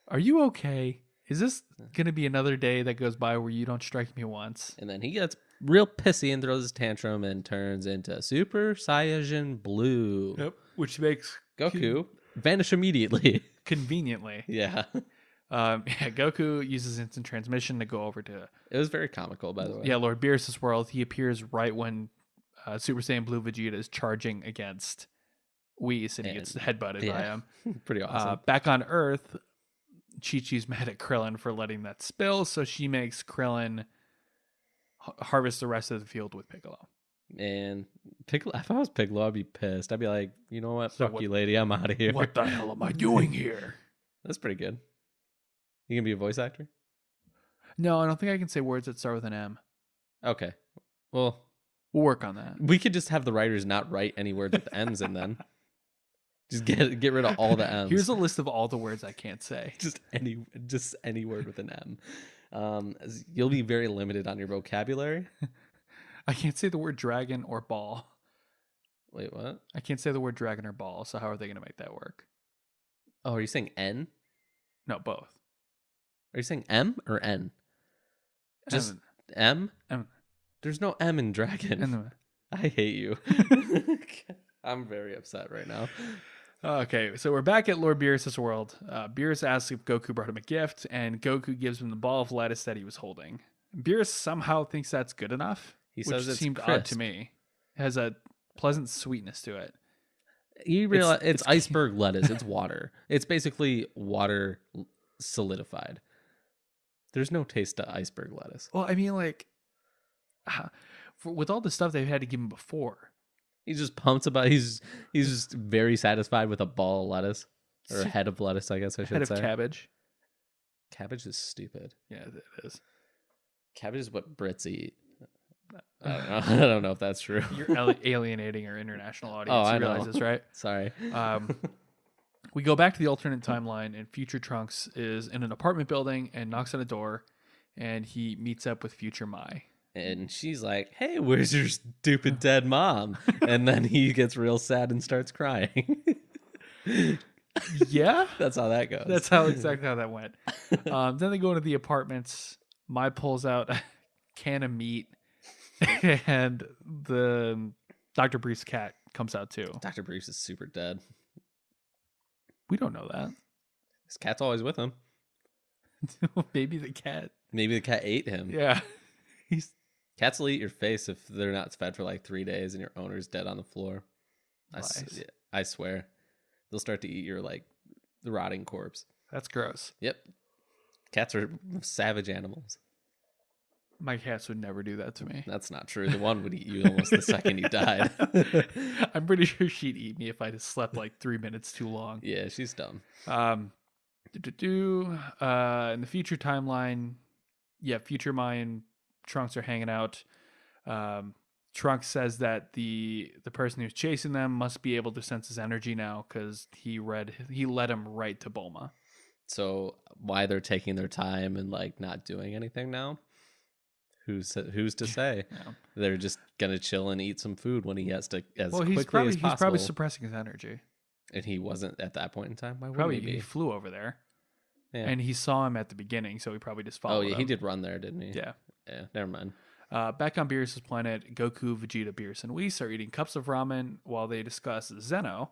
are you okay? Is this going to be another day that goes by where you don't strike me once? And then he gets real pissy and throws his tantrum and turns into Super Saiyajin Blue. Yep. Which makes Goku vanish immediately. conveniently. Yeah. Goku uses instant transmission to go over to It was very comical, by the way. Lord Beerus' world. He appears right when Super Saiyan Blue Vegeta is charging against Whis, and he gets headbutted by him. Pretty awesome. Back on Earth, Chi-Chi's mad at Krillin for letting that spill, so she makes Krillin harvest the rest of the field with Piccolo. And Piccolo, if I was Piccolo, I'd be pissed. I'd be like, you know what? Fuck what- you, lady. I'm out of here. What the hell am I doing here? That's pretty good. You gonna be a voice actor? No, I don't think I can say words that start with an M. Okay. Well, We'll work on that. we could just have the writers not write any words with M's in them. Just get rid of all the M's. Here's a list of all the words I can't say. just any word with an M. You'll be very limited on your vocabulary. I can't say the word dragon or ball. Wait, what? I can't say the word dragon or ball, so how are they going to make that work? Oh, are you saying N? No, both. Are you saying M or N? Just M? M. There's no M in dragon. M. I hate you. I'm very upset right now. Okay, so we're back at Lord Beerus' world. Beerus asks if Goku brought him a gift, and Goku gives him the ball of lettuce that he was holding. Beerus somehow thinks that's good enough, He which says it's seemed odd crisp. to me. It has a pleasant sweetness to it. You realize it's it's iceberg lettuce. It's water. It's basically water solidified. There's no taste to iceberg lettuce. Well, I mean, like, with all the stuff they've had to give him before. He's just pumped about. He's just very satisfied with a ball of lettuce or a head of lettuce. I guess I should Head of say. cabbage. Cabbage is stupid. Yeah, it is. Cabbage is what Brits eat. I don't know. I don't know if that's true. You're alienating our international audience. Oh, I You know. realize this, right? Sorry. We go back to the alternate timeline, and Future Trunks is in an apartment building and knocks on a door, and he meets up with Future Mai. And she's like, "Hey, where's your stupid dead mom?" And then he gets real sad and starts crying. Yeah, That's how that goes. that's exactly how that went. Then they go into the apartments. Mai pulls out a can of meat, and the Dr. Brief's cat comes out too. Dr. Bruce is super dead. We don't know that. His cat's always with him. Maybe the cat. Maybe the cat ate him. Yeah, he's Cats will eat your face if they're not fed for like 3 days and your owner's dead on the floor. Lies. I swear. They'll start to eat your like the rotting corpse. That's gross. Yep. Cats are savage animals. My cats would never do that to me. That's not true. The one would eat you almost the second you died. I'm pretty sure she'd eat me if I just slept like 3 minutes too long. Yeah, she's dumb. In the future timeline, Future Mai and Trunks are hanging out. Trunks says that the person who's chasing them must be able to sense his energy now because he led him right to Bulma. So why they're taking their time and like not doing anything now? who's to say? Yeah. They're just gonna chill and eat some food when he has to as Well, quickly as he's possible. probably suppressing his energy. And he wasn't at that point in time. Why Probably wouldn't he he be? flew over there, Yeah. and he saw him at the beginning, so he probably just followed. Oh yeah, he him. did run there, didn't he? Yeah. Yeah. Never mind. Back on Beerus' planet, Goku, Vegeta, Beerus, and Whis are eating cups of ramen while they discuss Zeno.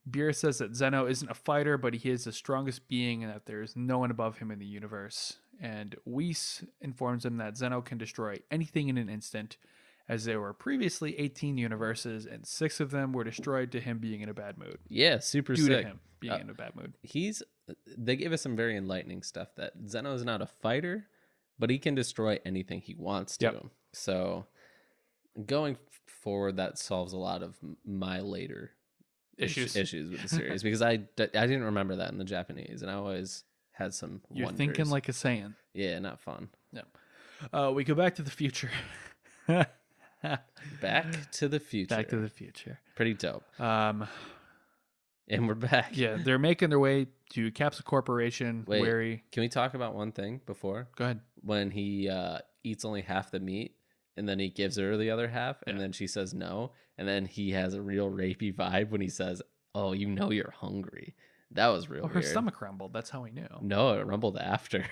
Beerus says that Zeno isn't a fighter, but he is the strongest being and that there is no one above him in the universe. And Whis informs him that Zeno can destroy anything in an instant, as there were previously 18 universes, and 6 of them were destroyed to him being in a bad mood. Yeah, super Due sick. to him being in a bad mood. They gave us some very enlightening stuff that Zeno is not a fighter, but he can destroy anything he wants to. Yep. So going forward, that solves a lot of my later issues with the series because I didn't remember that in the Japanese, and I always had some You're wonders. thinking like a Saiyan. Yeah, not fun. No. We go back to the future. Back to the Future. Back to the future. Pretty dope. And we're back. Yeah, they're making their way to Capsule Corporation. Wait, can we talk about one thing before? Go ahead. When he eats only half the meat, and then he gives her the other half, and Yeah. then she says no, and then he has a real rapey vibe when he says, "Oh, you know you're hungry." That was real Well, her weird. stomach rumbled. That's how we knew. No, it rumbled after.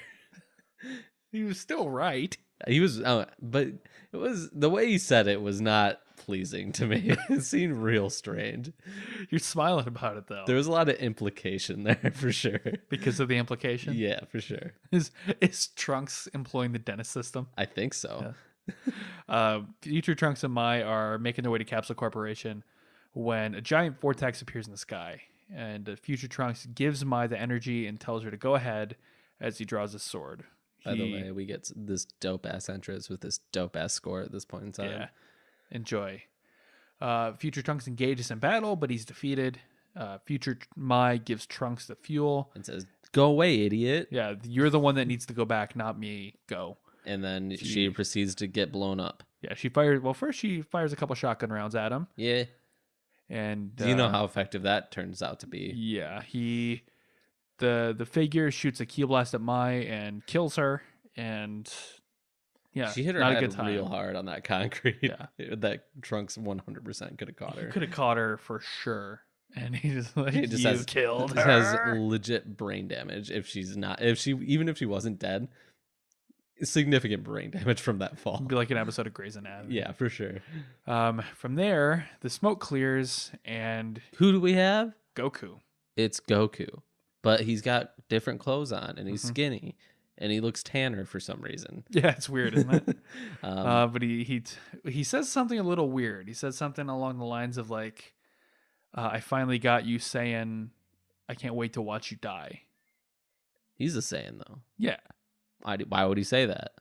He was still right. He was, but it was the way he said it was not pleasing to me. It seemed real strange. You're smiling about it, though. There was a lot of implication there for sure. Because of the implication? Yeah, for sure. Is Trunks employing the dentist system? I think so. Future Trunks and Mai are making their way to Capsule Corporation when a giant vortex appears in the sky. And Future Trunks gives Mai the energy and tells her to go ahead as he draws his sword. By the way, we get this dope ass entrance with this dope ass score at this point in time. Yeah. Enjoy. Future Trunks engages in battle, but he's defeated. Future Mai gives Trunks the fuel. And says, "Go away, idiot." Yeah, you're the one that needs to go back, not me. Go. And then she proceeds to get blown up. Yeah, she fires. Well, first she fires a couple shotgun rounds at him. Yeah. And Do you know how effective that turns out to be? Yeah, the figure shoots a keel blast at Mai and kills her. And yeah, She hit her not a head good time. real hard on that concrete. Yeah. That Trunks 100% could have caught her. He could have caught her for sure. And he just like, He just you killed her. has legit brain damage if she wasn't dead. Significant brain damage from that fall. It'd be like an episode of Grey's Anatomy. Yeah, for sure. From there, the smoke clears and Who do we have? Goku. It's Goku. But he's got different clothes on and he's Mm-hmm. skinny and he looks tanner for some reason. Yeah, it's weird, isn't it? But he says something a little weird. He says something along the lines of like, I finally got you saying, I can't wait to watch you die. He's a Saiyan though. Yeah. Why would he say that?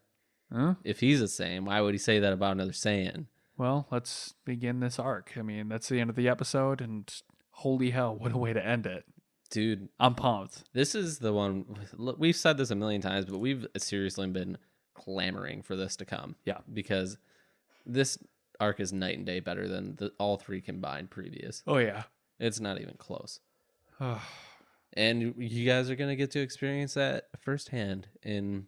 Huh? If he's a Saiyan, why would he say that about another Saiyan? Well, let's begin this arc. I mean, that's the end of the episode, and holy hell, what a way to end it. Dude, I'm pumped. this is the one. Look, we've said this a million times, but we've seriously been clamoring for this to come. Yeah. Because this arc is night and day better than all 3 combined previous. Oh, yeah. It's not even close. And you guys are going to get to experience that firsthand in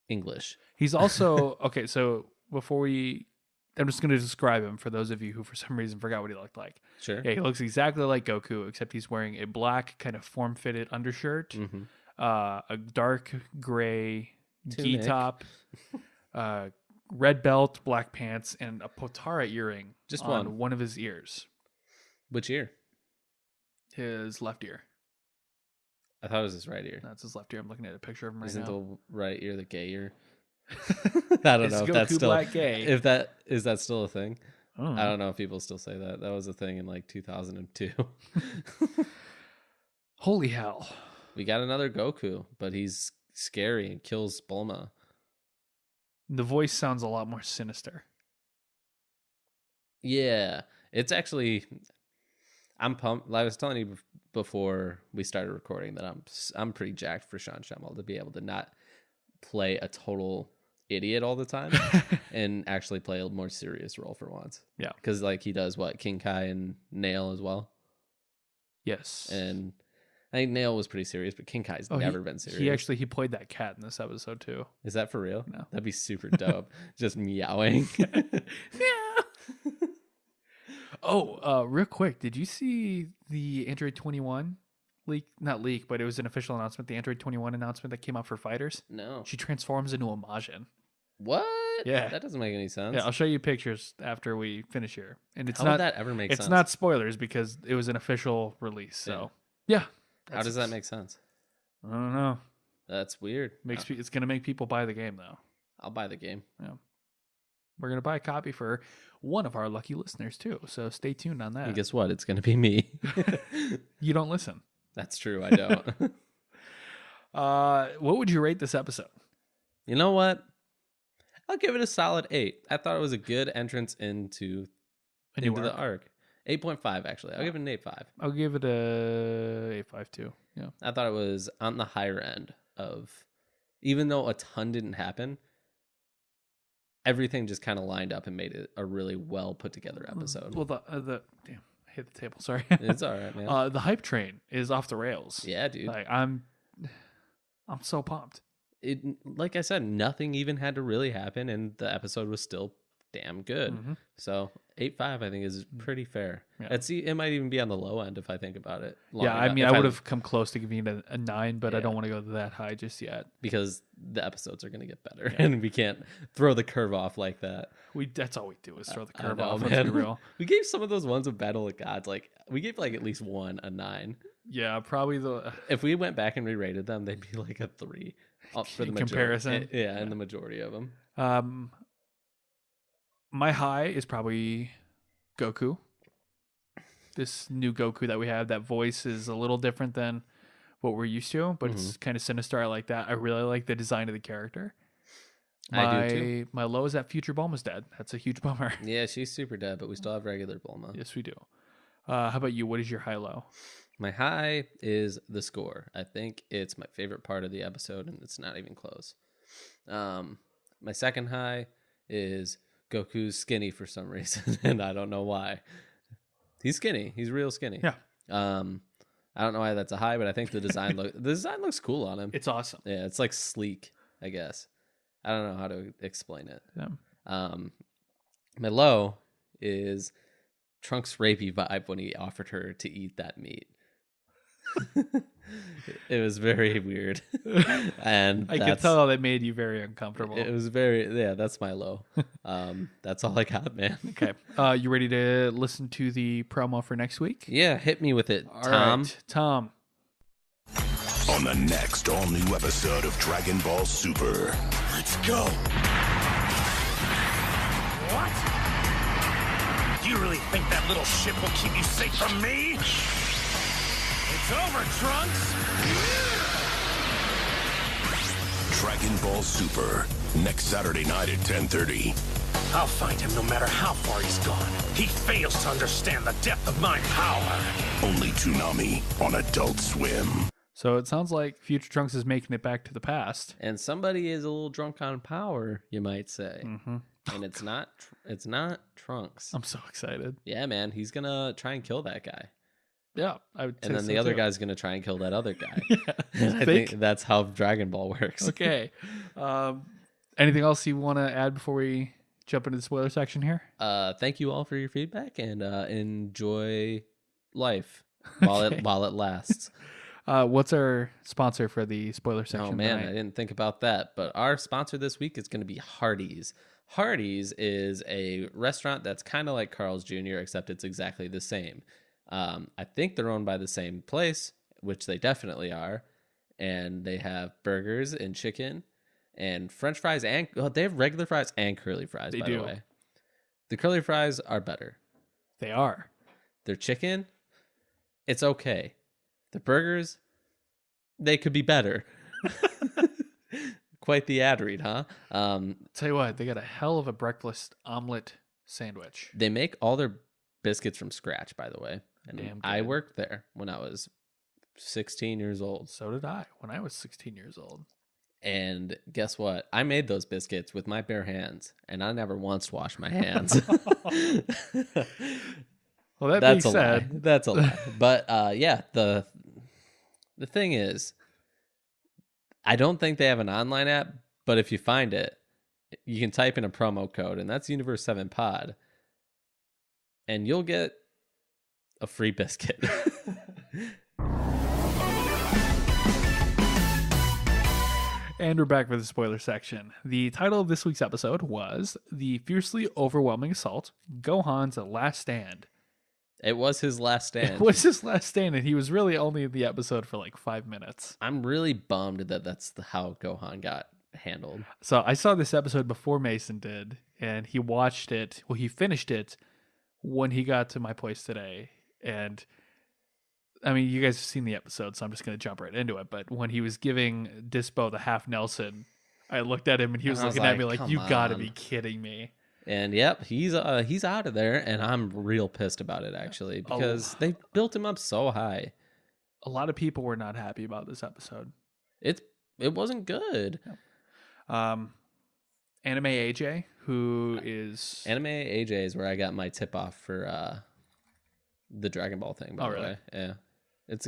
English. He's also, okay, so I'm just going to describe him for those of you who for some reason forgot what he looked like. Sure. Yeah, he looks exactly like Goku, except he's wearing a black kind of form-fitted undershirt, Mm-hmm. a dark gray gi Tunic. top, red belt, black pants, and a Potara earring Just on one of his ears, Which ear? his left ear. I thought it was his right ear. That's his left ear. I'm looking at a picture of him right Isn't now. the right ear the gay ear? I don't Is know if Goku that's still black gay? If that is that still a thing? Oh. I don't know if people still say that. That was a thing in like 2002. Holy hell. We got another Goku, but he's scary and kills Bulma. The voice sounds a lot more sinister. Yeah, it's actually. I'm pumped. I was telling you before we started recording that I'm pretty jacked for Sean Schemmel to be able to not play a total idiot all the time and actually play a more serious role for once. Yeah. Because like he does what King Kai and Nail as well. Yes. And I think Nail was pretty serious, but King Kai's never been serious. He played that cat in this episode too. Is that for real? No. That'd be super dope. Just meowing. Yeah. Oh, real quick, did you see the Android 21 leak? Not leak, but it was an official announcement. The Android 21 announcement that came out for fighters. No. She transforms into a Majin. What? Yeah. That doesn't make any sense. Yeah, I'll show you pictures after we finish here. And it's How not would that ever make sense? It's not spoilers because it was an official release. So yeah. How does that make sense? I don't know. That's weird. It's gonna make people buy the game though. I'll buy the game. Yeah. We're gonna buy a copy for one of our lucky listeners too. So stay tuned on that. And guess what? It's gonna be me. You don't listen. That's true. I don't. What would you rate this episode? You know what? I'll give it a solid 8. I thought it was a good entrance into the arc. 8.5 actually. I'll give it an 8.5. I'll give it a 8.5 too. Yeah. I thought it was on the higher end of, even though a ton didn't happen, everything just kind of lined up and made it a really well put together episode. Well, the damn, I hit the table. Sorry. It's all right, man. The hype train is off the rails. Yeah, dude. Like I'm so pumped. It, like I said, nothing even had to really happen, and the episode was still damn good. Mm-hmm. So 8.5, I think, is pretty fair. Yeah. It might even be on the low end if I think about it. Yeah, I mean, I would have come close to giving it a 9, but I don't want to go that high just yet because the episodes are going to get better, and we can't throw the curve off like that. That's all we do is throw the curve off. Let's be real. We gave some of those ones with Battle of Gods, like we gave like at least one a 9. Yeah, probably if we went back and re-rated them, they'd be like a 3 for the comparison. Yeah, and the majority of them. My high is probably Goku. This new Goku that we have, that voice is a little different than what we're used to, but it's kind of sinister. I like that. I really like the design of the character. I do too. My low is that future Bulma's dead. That's a huge bummer. Yeah, she's super dead, but we still have regular Bulma. Yes, we do. How about you? What is your high low? My high is the score. I think it's my favorite part of the episode, and it's not even close. My second high is Goku's skinny for some reason, and I don't know why. He's skinny. He's real skinny. Yeah. I don't know why that's a high, but I think the design looks cool on him. It's awesome. Yeah, it's like sleek, I guess. I don't know how to explain it. Yeah. My low is Trunks' rapey vibe when he offered her to eat that meat. It was very weird, and I could tell that made you very uncomfortable. It was that's my low. That's all I got, man. Okay, you ready to listen to the promo for next week? Yeah, hit me with it, all Tom. Right, Tom. On the next all-new episode of Dragon Ball Super, let's go. What? You really think that little ship will keep you safe from me? It's over, Trunks! Dragon Ball Super, next Saturday night at 10:30. I'll find him no matter how far he's gone. He fails to understand the depth of my power. Only Toonami on Adult Swim. So it sounds like Future Trunks is making it back to the past. And somebody is a little drunk on power, you might say. Mm-hmm. And it's not Trunks. I'm so excited. Yeah, man. He's going to try and kill that guy. Yeah, I would say and then so the other too. guy's going to try and kill that other guy. Yeah. I think that's how Dragon Ball works. Okay. Anything else you want to add before we jump into the spoiler section here? Thank you all for your feedback, and enjoy life while it lasts. What's our sponsor for the spoiler section? Oh man, tonight? I didn't think about that. But our sponsor this week is going to be Hardee's. Hardee's is a restaurant that's kind of like Carl's Jr., except it's exactly the same. I think they're owned by the same place, which they definitely are. And they have burgers and chicken and French fries, and they have regular fries and curly fries. By the way, the curly fries are better. They are. Their chicken, it's okay. The burgers, they could be better. Quite the ad read, huh? Tell you what, they got a hell of a breakfast omelet sandwich. They make all their biscuits from scratch, by the way. And Damn good. I worked there when I was 16 years old. So did I when I was 16 years old. And guess what? I made those biscuits with my bare hands, and I never once washed my hands. Well, that That's being a lie. said, That's a lie. But yeah, the The thing is, I don't think they have an online app, but if you find it, you can type in a promo code, and that's Universe7Pod, and you'll get a free biscuit. And we're back for the spoiler section. The title of this week's episode was The Fiercely Overwhelming Assault, Gohan's Last Stand. It was his last stand. It was his last stand, and he was really only in the episode for like 5 minutes. I'm really bummed that that's how Gohan got handled. So I saw this episode before Mason did, and he watched it. Well, he finished it when he got to my place today. And I mean, you guys have seen the episode, so I'm just going to jump right into it. But when he was giving Dispo the half Nelson, I looked at him and he was looking at me like, "You got to be kidding me." And yep, he's out of there, and I'm real pissed about it actually, because they built him up so high. A lot of people were not happy about this episode. It wasn't good. Anime AJ, who is Anime AJ is where I got my tip off for the Dragon Ball thing. By the way, yeah,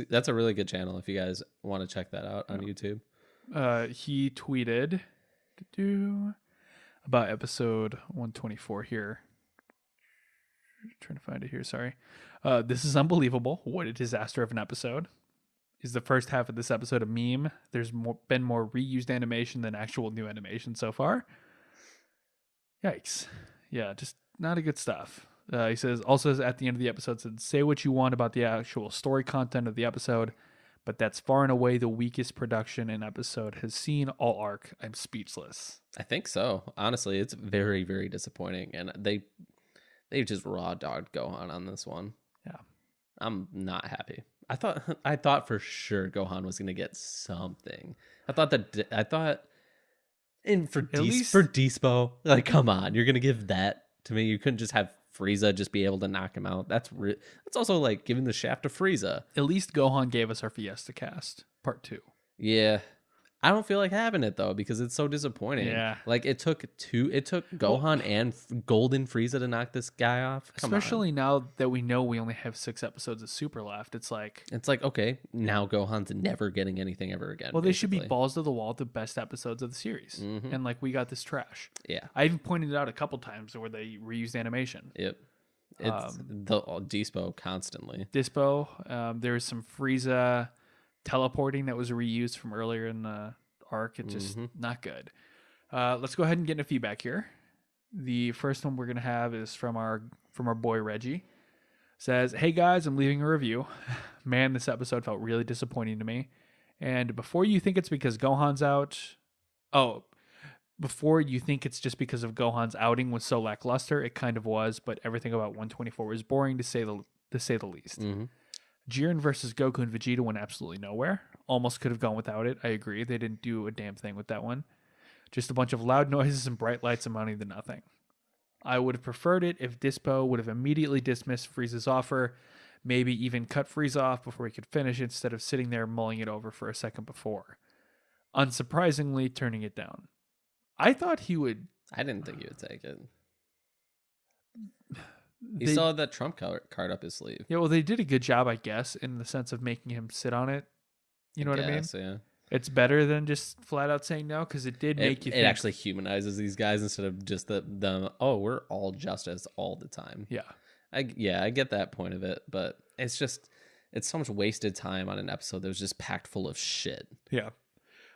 that's a really good channel if you guys want to check that out on YouTube. He tweeted about episode 124 here. Trying to find it here. Sorry. This is unbelievable. What a disaster of an episode. Is the first half of this episode a meme? There's been more reused animation than actual new animation so far. Yikes. Yeah, just not a good stuff. He says, also at the end of the episode, said, say what you want about the actual story content of the episode, but that's far and away the weakest production an episode has seen all arc. I'm speechless. I think so. Honestly, it's very, very disappointing, and they just raw dogged Gohan on this one. Yeah, I'm not happy. I thought for sure Gohan was gonna get something. I thought for Dispo, like, come on, you're gonna give that to me? You couldn't just have Frieza just be able to knock him out. That's also like giving the shaft to Frieza. At least Gohan gave us our Fiesta cast part 2. Yeah. I don't feel like having it though, because it's so disappointing. Yeah. Like it took Gohan and Golden Frieza to knock this guy off. Especially now that we know we only have 6 episodes of Super left. It's like, okay, now Gohan's never getting anything ever again. Well, they should be balls to the wall, the best episodes of the series. Mm-hmm. And like, we got this trash. Yeah. I even pointed it out a couple times where they reused animation. Yep. It's the Dispo constantly. Dispo, there's some Frieza teleporting that was reused from earlier in the arc. It's just not good. Let's go ahead and get into feedback here. The first one we're gonna have is from our boy Reggie. Says, hey guys, I'm leaving a review. Man, this episode felt really disappointing to me. And before you think it's because Gohan's out, before you think it's just because of Gohan's outing was so lackluster, it kind of was, but everything about 124 was boring to say the least. Jiren versus Goku and Vegeta went absolutely nowhere. Almost could have gone without it. I agree. They didn't do a damn thing with that one. Just a bunch of loud noises and bright lights amounting to nothing. I would have preferred it if Dispo would have immediately dismissed Frieza's offer, maybe even cut Frieza off before he could finish instead of sitting there mulling it over for a second before. Unsurprisingly, turning it down. I thought he would... I didn't think he would take it. He still had that trump card up his sleeve. Yeah, well, they did a good job, I guess, in the sense of making him sit on it. You know what I mean? Yeah. It's better than just flat out saying no, because it did make you think. It actually humanizes these guys instead of just them, we're all justice all the time. Yeah. I get that point of it, but it's so much wasted time on an episode that was just packed full of shit. Yeah.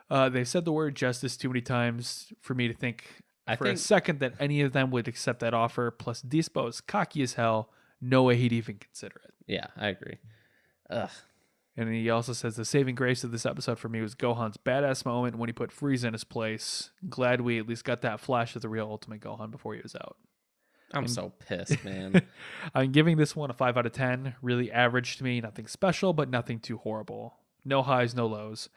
They said the word justice too many times for me to think a second that any of them would accept that offer. Plus, Dispo is cocky as hell. No way he'd even consider it. Yeah, I agree. Ugh. And he also says the saving grace of this episode for me was Gohan's badass moment when he put Frieza in his place. Glad we at least got that flash of the real Ultimate Gohan before he was out. I'm so pissed, man. I'm giving this one a 5 out of 10. Really average to me. Nothing special, but nothing too horrible. No highs, no lows.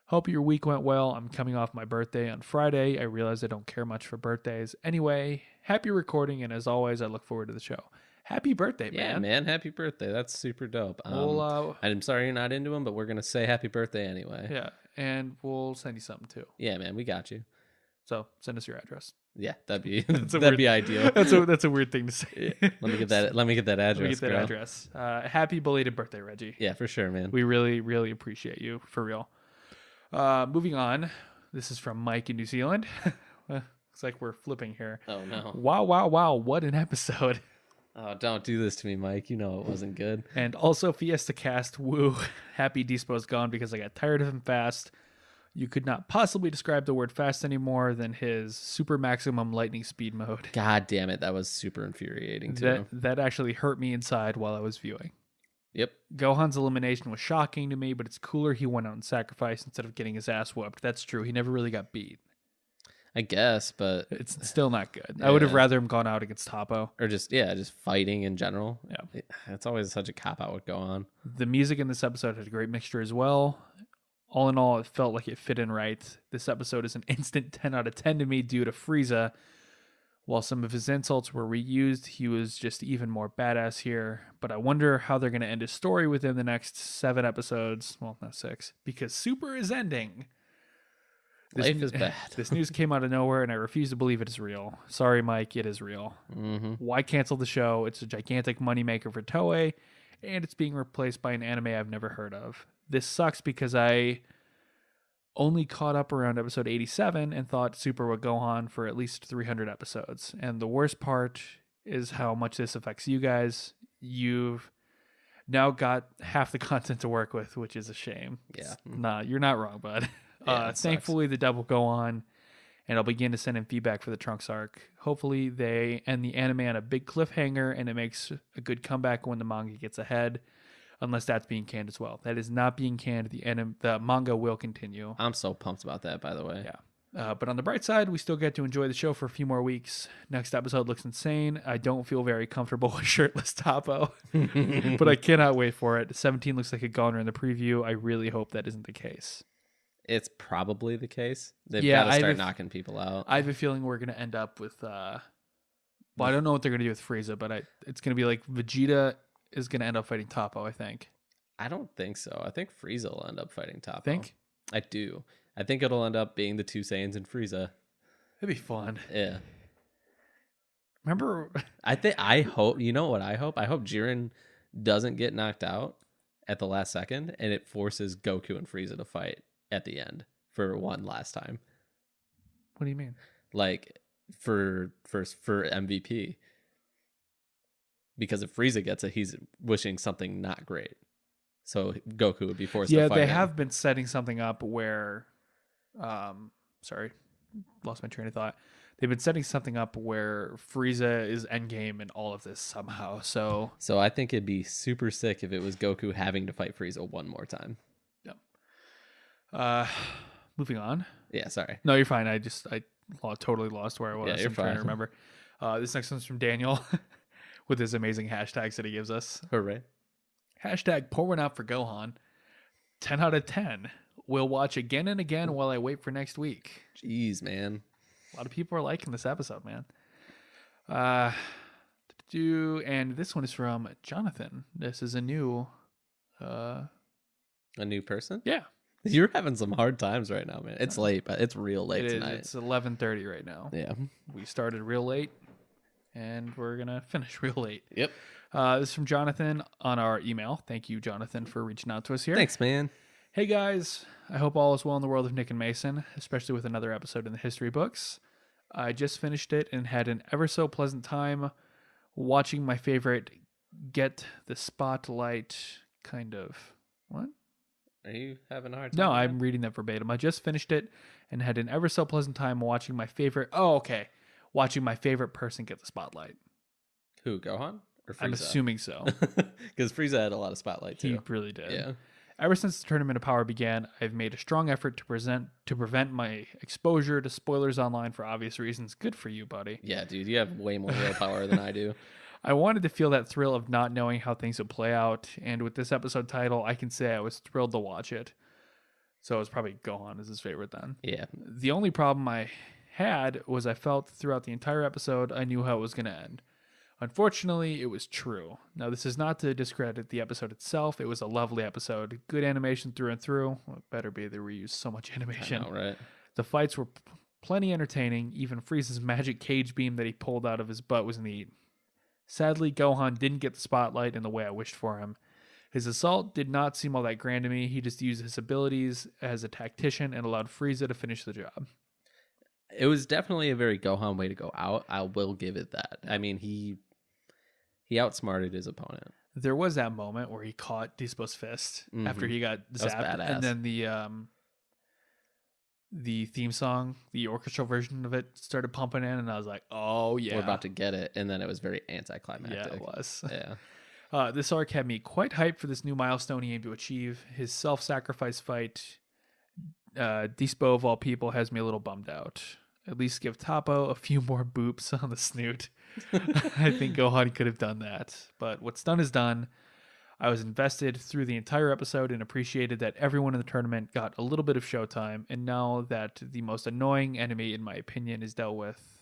Hope your week went well. I'm coming off my birthday on Friday. I realize I don't care much for birthdays. Anyway, happy recording, and as always, I look forward to the show. Happy birthday, man. Yeah, man. Happy birthday. That's super dope. I'm sorry you're not into him, but we're going to say happy birthday anyway. Yeah, and we'll send you something too. Yeah, man. We got you. So send us your address. Yeah, that'd be weird, be ideal. That's a weird thing to say. Yeah. Let me get that address. Let me get that girl. address. Happy belated birthday, Reggie. Yeah, for sure, man. We really, really appreciate you, for real. Moving on. This is from Mike in New Zealand. Looks like we're flipping here. Oh no! Wow! What an episode! Oh, don't do this to me, Mike. You know it wasn't good. And also Fiesta Cast. Woo! Happy Dispo's gone because I got tired of him fast. You could not possibly describe the word fast any more than his super maximum lightning speed mode. God damn it, that was super infuriating too. That actually hurt me inside while I was viewing. Yep. Gohan's elimination was shocking to me, but it's cooler he went out and sacrificed instead of getting his ass whooped. That's true. He never really got beat. I guess, but It's still not good. Yeah. I would have rather him gone out against Topo. or just fighting in general. Yeah. It's always such a cop out with Gohan. The music in this episode had a great mixture as well. All in all, it felt like it fit in right. This episode is an instant 10 out of 10 to me due to Frieza. While some of his insults were reused, he was just even more badass here. But I wonder how they're going to end his story within the next 7 episodes. Well, not 6, because Super is ending. Life is bad. This news came out of nowhere, and I refuse to believe it is real. Sorry, Mike, it is real. Mm-hmm. Why cancel the show? It's a gigantic moneymaker for Toei, and it's being replaced by an anime I've never heard of. This sucks because I only caught up around episode 87 and thought Super would go on for at least 300 episodes. And the worst part is how much this affects you guys. You've now got half the content to work with, which is a shame. Yeah. Nah, you're not wrong, bud. Yeah, it sucks. Thankfully, the dub will go on, and I'll begin to send in feedback for the Trunks arc. Hopefully, they end the anime on a big cliffhanger, and it makes a good comeback when the manga gets ahead, unless that's being canned as well. That is not being canned. The manga will continue. I'm so pumped about that, by the way. Yeah. But on the bright side, we still get to enjoy the show for a few more weeks. Next episode looks insane. I don't feel very comfortable with shirtless Topo, but I cannot wait for it. 17 looks like a goner in the preview. I really hope that isn't the case. It's probably the case. They've Yeah, got to I start have a- knocking people out. I have a feeling we're going to end up with... well, I don't know what they're going to do with Frieza, but it's going to be like Vegeta is going to end up fighting Topo, I think. I don't think so. I think Frieza will end up fighting Toppo. Think? I do. I think it'll end up being the two Saiyans and Frieza. It'd be fun. Yeah. Remember... I hope, you know what I hope? I hope Jiren doesn't get knocked out at the last second and it forces Goku and Frieza to fight at the end for one last time. What do you mean? Like for MVP. Because if Frieza gets it, he's wishing something not great. So Goku would be forced to fight they him. have been setting something up where sorry, lost my train of thought. They've been setting something up where Frieza is endgame in all of this somehow. So I think it'd be super sick if it was Goku having to fight Frieza one more time. moving on. Yeah, sorry. No, you're fine. I totally lost where I was. Yeah, you're I'm trying to fine. remember. This next one's from Daniel with his amazing hashtags that he gives us. Hooray. Hashtag pour one out for Gohan. 10 out of 10. We'll watch again and again while I wait for next week. Jeez, man. A lot of people are liking this episode, man. And this one is from Jonathan. This is a new... A new person? yeah. You're having some hard times right now, man. It's late, but it's real late It is. tonight. It's 11:30 right now. Yeah. We started real late, and we're going to finish real late. Yep. This is from Jonathan on our email. Thank you, Jonathan, for reaching out to us here. Thanks, man. Hey, guys. I hope all is well in the world of Nick and Mason, especially with another episode in the history books. I just finished it and had an ever so pleasant time watching my favorite Get the Spotlight kind of... What? Are you having a hard time? No, with I'm reading that verbatim. I just finished it and had an ever so pleasant time watching my favorite... Oh, okay. Watching my favorite person get the spotlight. that? Who, Gohan? Or Frieza? I'm assuming so. Because Frieza had a lot of spotlight, He too. really did. Yeah. Ever since the Tournament of Power began, I've made a strong effort to prevent my exposure to spoilers online for obvious reasons. Good for you, buddy. Yeah, dude, you have way more willpower than I do. I wanted to feel that thrill of not knowing how things would play out, and with this episode title, I can say I was thrilled to watch it. So it was probably Gohan as his favorite then. Yeah. The only problem I had was I felt throughout the entire episode I knew how it was going to end. Unfortunately, it was true. Now, this is not to discredit the episode itself. It was a lovely episode. Good animation through and through. Well, it better be. They reused so much animation. I know, right? The fights were plenty entertaining. Even Frieza's magic cage beam that he pulled out of his butt was neat. Sadly, Gohan didn't get the spotlight in the way I wished for him. His assault did not seem all that grand to me. He just used his abilities as a tactician and allowed Frieza to finish the job. It was definitely a very Gohan way to go out. I will give it that. I mean, he outsmarted his opponent. There was that moment where he caught Dispo's fist after he got That was zapped, badass. and then the theme song, the orchestral version of it, started pumping in, and I was like, "Oh yeah, We're about to get it," and then it was very anticlimactic. yeah, it was." Yeah. This arc had me quite hyped for this new milestone he aimed to achieve. His self-sacrifice fight, Dispo of all people, has me a little bummed out. At least give Toppo a few more boops on the snoot. I think Gohan could have done that. But what's done is done. I was invested through the entire episode and appreciated that everyone in the tournament got a little bit of showtime. And now that the most annoying enemy, in my opinion, is dealt with,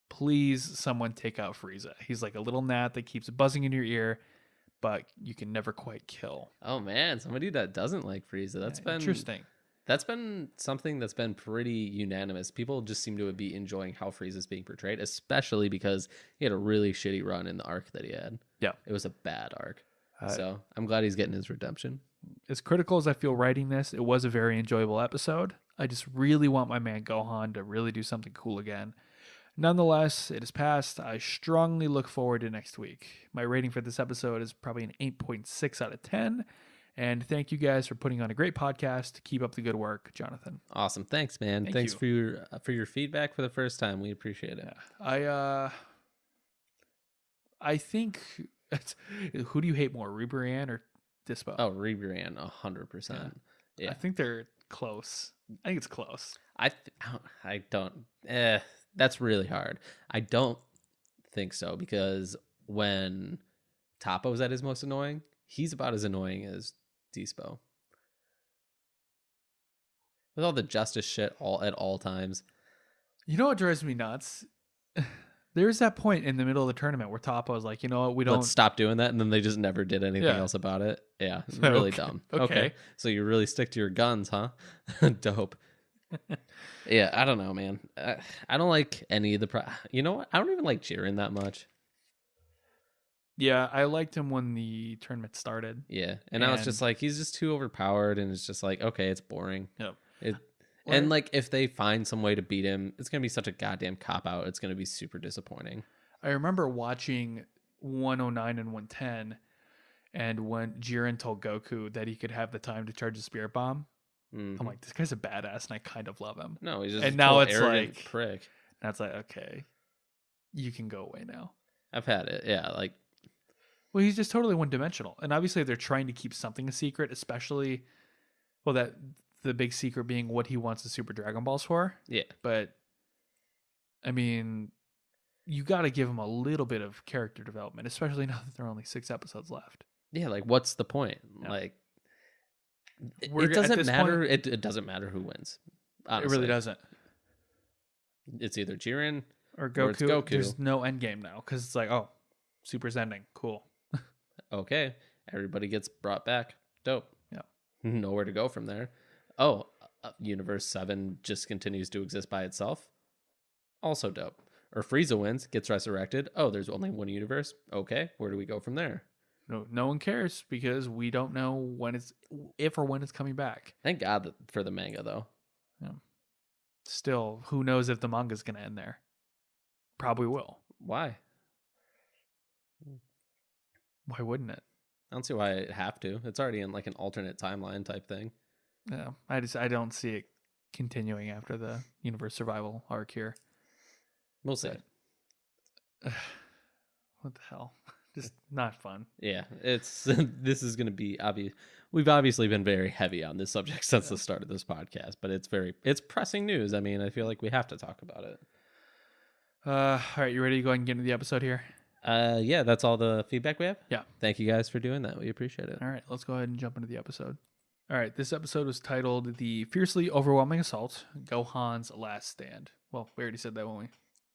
please someone take out Frieza. He's like a little gnat that keeps buzzing in your ear, but you can never quite kill. Oh man, somebody that doesn't like Frieza. That's been interesting. That's been something that's been pretty unanimous. People just seem to be enjoying how Frieza's being portrayed, especially because he had a really shitty run in the arc that he had. Yeah. It was a bad arc. So I'm glad he's getting his redemption. As critical as I feel writing this, it was a very enjoyable episode. I just really want my man Gohan to really do something cool again. Nonetheless, it has passed. I strongly look forward to next week. My rating for this episode is probably an 8.6 out of 10. And thank you guys for putting on a great podcast. Keep up the good work, Jonathan. Awesome. Thanks, man. Thanks for your feedback for the first time. We appreciate it. Yeah. I think who do you hate more, Ribrian or Dispo? Oh, Ribrian, 100%. Yeah. I think they're close. I think it's close. I don't. That's really hard. I don't think so, because when Toppo's at his most annoying, he's about as annoying as Dispo. With all the justice shit at all times. You know what drives me nuts? There's that point in the middle of the tournament where Toppo is like, you know what, we don't... Let's stop doing that, and then they just never did anything else about it. Yeah, really dumb. Okay. So you really stick to your guns, huh? Dope. Yeah, I don't know, man. I don't like any of the... You know what? I don't even like Jiren that much. Yeah, I liked him when the tournament started. Yeah, and now it's just like, he's just too overpowered, and it's just like, okay, it's boring. Yep. And like, if they find some way to beat him, it's going to be such a goddamn cop-out. It's going to be super disappointing. I remember watching 109 and 110, and when Jiren told Goku that he could have the time to charge a spirit bomb, I'm like, this guy's a badass, and I kind of love him. No, he's just and now it's arrogant like prick. Now it's like, okay, you can go away now. I've had it. Yeah, like... Well, he's just totally one-dimensional. And obviously they're trying to keep something a secret, especially, well, that the big secret being what he wants the Super Dragon Balls for. Yeah. But, I mean, you got to give him a little bit of character development, especially now that there are only 6 episodes left. Yeah, like, what's the point? Yeah. Like, it doesn't matter. It doesn't matter who wins. Honestly. It really doesn't. It's either Jiren or Goku. Or it's Goku. There's no end game now, because it's like, oh, Super's ending. Cool. Okay, everybody gets brought back. Dope. Yeah. Nowhere to go from there. Oh, Universe 7 just continues to exist by itself. Also dope. Or Frieza wins, gets resurrected. Oh, there's only one universe. Okay, where do we go from there? No one cares, because we don't know if or when it's coming back. Thank God for the manga, though. Yeah. Still, who knows if the manga's going to end there? Probably will. Why? Why wouldn't it? I don't see why it have to. It's already in like an alternate timeline type thing. Yeah, I don't see it continuing after the universe survival arc here. We'll see. What the hell? Just not fun. Yeah, it's this is going to be obvious. We've obviously been very heavy on this subject since the start of this podcast, but it's pressing news. I mean, I feel like we have to talk about it. All right, you ready to go ahead and get into the episode here? Yeah, that's all the feedback we have. Yeah. Thank you guys for doing that. We appreciate it. All right, let's go ahead and jump into the episode. All right, this episode was titled The Fiercely Overwhelming Assault, Gohan's Last Stand. Well, we already said that when we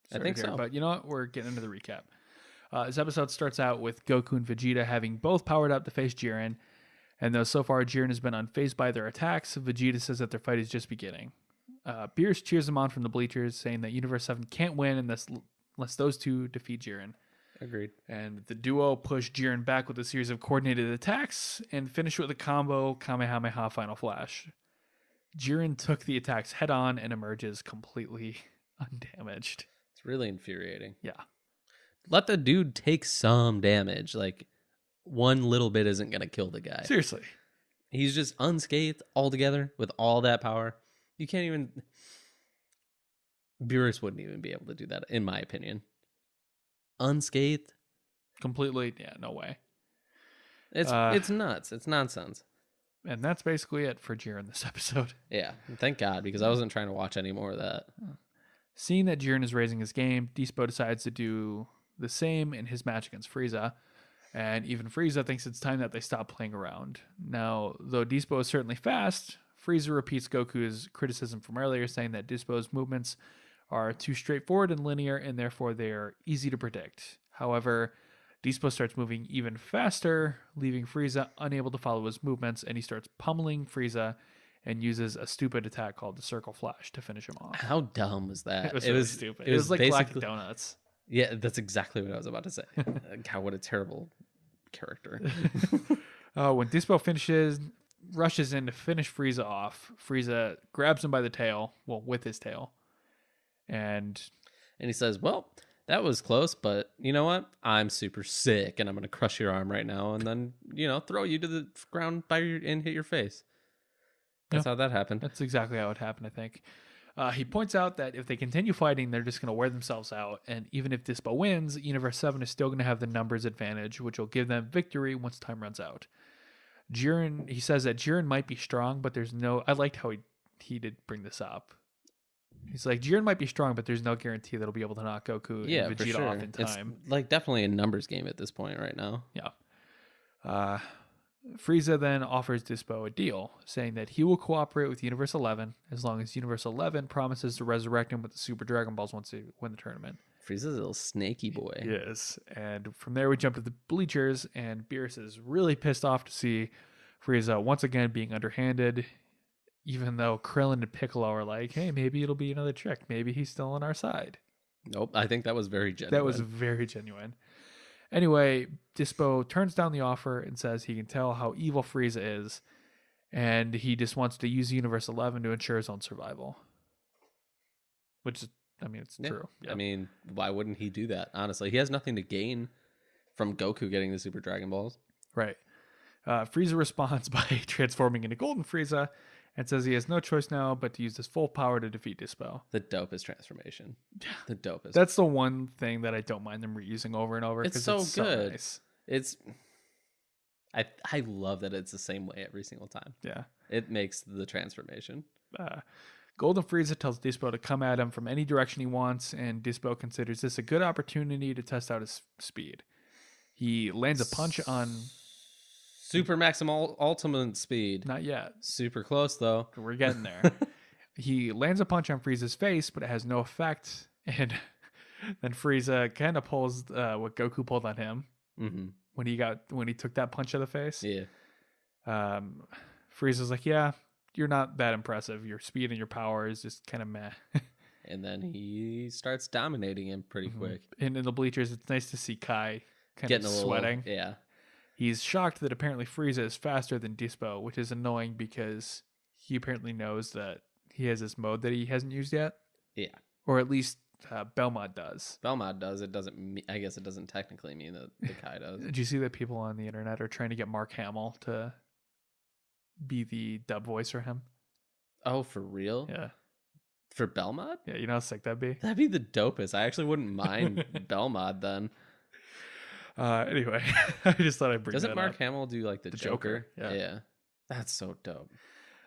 started I think here, so. but you know what? We're getting into the recap. This episode starts out with Goku and Vegeta having both powered up to face Jiren, and though so far Jiren has been unfazed by their attacks, Vegeta says that their fight is just beginning. Beerus cheers him on from the bleachers, saying that Universe 7 can't win unless those two defeat Jiren. Agreed. And the duo push Jiren back with a series of coordinated attacks and finish with a combo Kamehameha Final Flash. Jiren took the attacks head on and emerges completely undamaged. It's really infuriating. Yeah. Let the dude take some damage. Like, one little bit isn't going to kill the guy. Seriously. He's just unscathed altogether with all that power. You can't even... Beerus wouldn't even be able to do that, in my opinion. Unscathed? Completely, yeah, no way. It's nuts. It's nonsense. And that's basically it for Jiren this episode. Yeah, thank God, because I wasn't trying to watch any more of that. Seeing that Jiren is raising his game, Dispo decides to do the same in his match against Frieza. And even Frieza thinks it's time that they stop playing around. Now, though Dispo is certainly fast, Frieza repeats Goku's criticism from earlier, saying that Dispo's movements are too straightforward and linear, and therefore they are easy to predict. However, Dispo starts moving even faster, leaving Frieza unable to follow his movements, and he starts pummeling Frieza and uses a stupid attack called the Circle Flash to finish him off. How dumb was that? It was really stupid. It was like Galactic Donuts. Yeah, that's exactly what I was about to say. God, what a terrible character. When Dispo rushes in to finish Frieza off, Frieza grabs him by the tail, well, with his tail, and he says, well, that was close, but you know what? I'm super sick, and I'm going to crush your arm right now, and then, throw you to the ground and hit your face. That's how that happened. That's exactly how it happened, I think. He points out that if they continue fighting, they're just going to wear themselves out, and even if Dispo wins, Universe 7 is still going to have the numbers advantage, which will give them victory once time runs out. He says that Jiren might be strong, but there's no... I liked how he did bring this up. He's like, Jiren might be strong, but there's no guarantee that he'll be able to knock Goku and Vegeta off in time. It's like definitely a numbers game at this point right now. Yeah. Frieza then offers Dispo a deal, saying that he will cooperate with Universe 11 as long as Universe 11 promises to resurrect him with the Super Dragon Balls once they win the tournament. Frieza's a little snaky boy. Yes. And from there we jump to the bleachers, and Beerus is really pissed off to see Frieza once again being underhanded, even though Krillin and Piccolo are like, hey, maybe it'll be another trick. Maybe he's still on our side. Nope. I think that was very genuine. That was very genuine. Anyway, Dispo turns down the offer and says he can tell how evil Frieza is, and he just wants to use Universe 11 to ensure his own survival. Which is, it's true. Yep. I mean, why wouldn't he do that? Honestly, he has nothing to gain from Goku getting the Super Dragon Balls. Right. Frieza responds by transforming into Golden Frieza and says he has no choice now but to use his full power to defeat Dispo. The dopest transformation. The dopest. That's the one thing that I don't mind them reusing over and over. It's so good. So nice. I love that it's the same way every single time. Yeah. It makes the transformation. Golden Frieza tells Dispo to come at him from any direction he wants, and Dispo considers this a good opportunity to test out his speed. He lands a punch on... Super maximal ultimate speed. Not yet. Super close, though. We're getting there. He lands a punch on Frieza's face, but it has no effect. And then Frieza kind of pulls what Goku pulled on him when he took that punch to the face. Yeah. Frieza's like, yeah, you're not that impressive. Your speed and your power is just kind of meh. And then he starts dominating him pretty quick. And in the bleachers, it's nice to see Kai getting of sweating. Yeah. He's shocked that apparently Frieza is faster than Dispo, which is annoying because he apparently knows that he has this mode that he hasn't used yet. Yeah. Or at least Belmont does. Belmont does. It doesn't. I guess it doesn't technically mean that the Kai does. Did you see that people on the internet are trying to get Mark Hamill to be the dub voice for him? Oh, for real? Yeah. For Belmont? Yeah, you know how sick that'd be? That'd be the dopest. I actually wouldn't mind Belmont then. Anyway, I just thought I'd bring that up. Doesn't Mark Hamill do like the Joker? Yeah. That's so dope.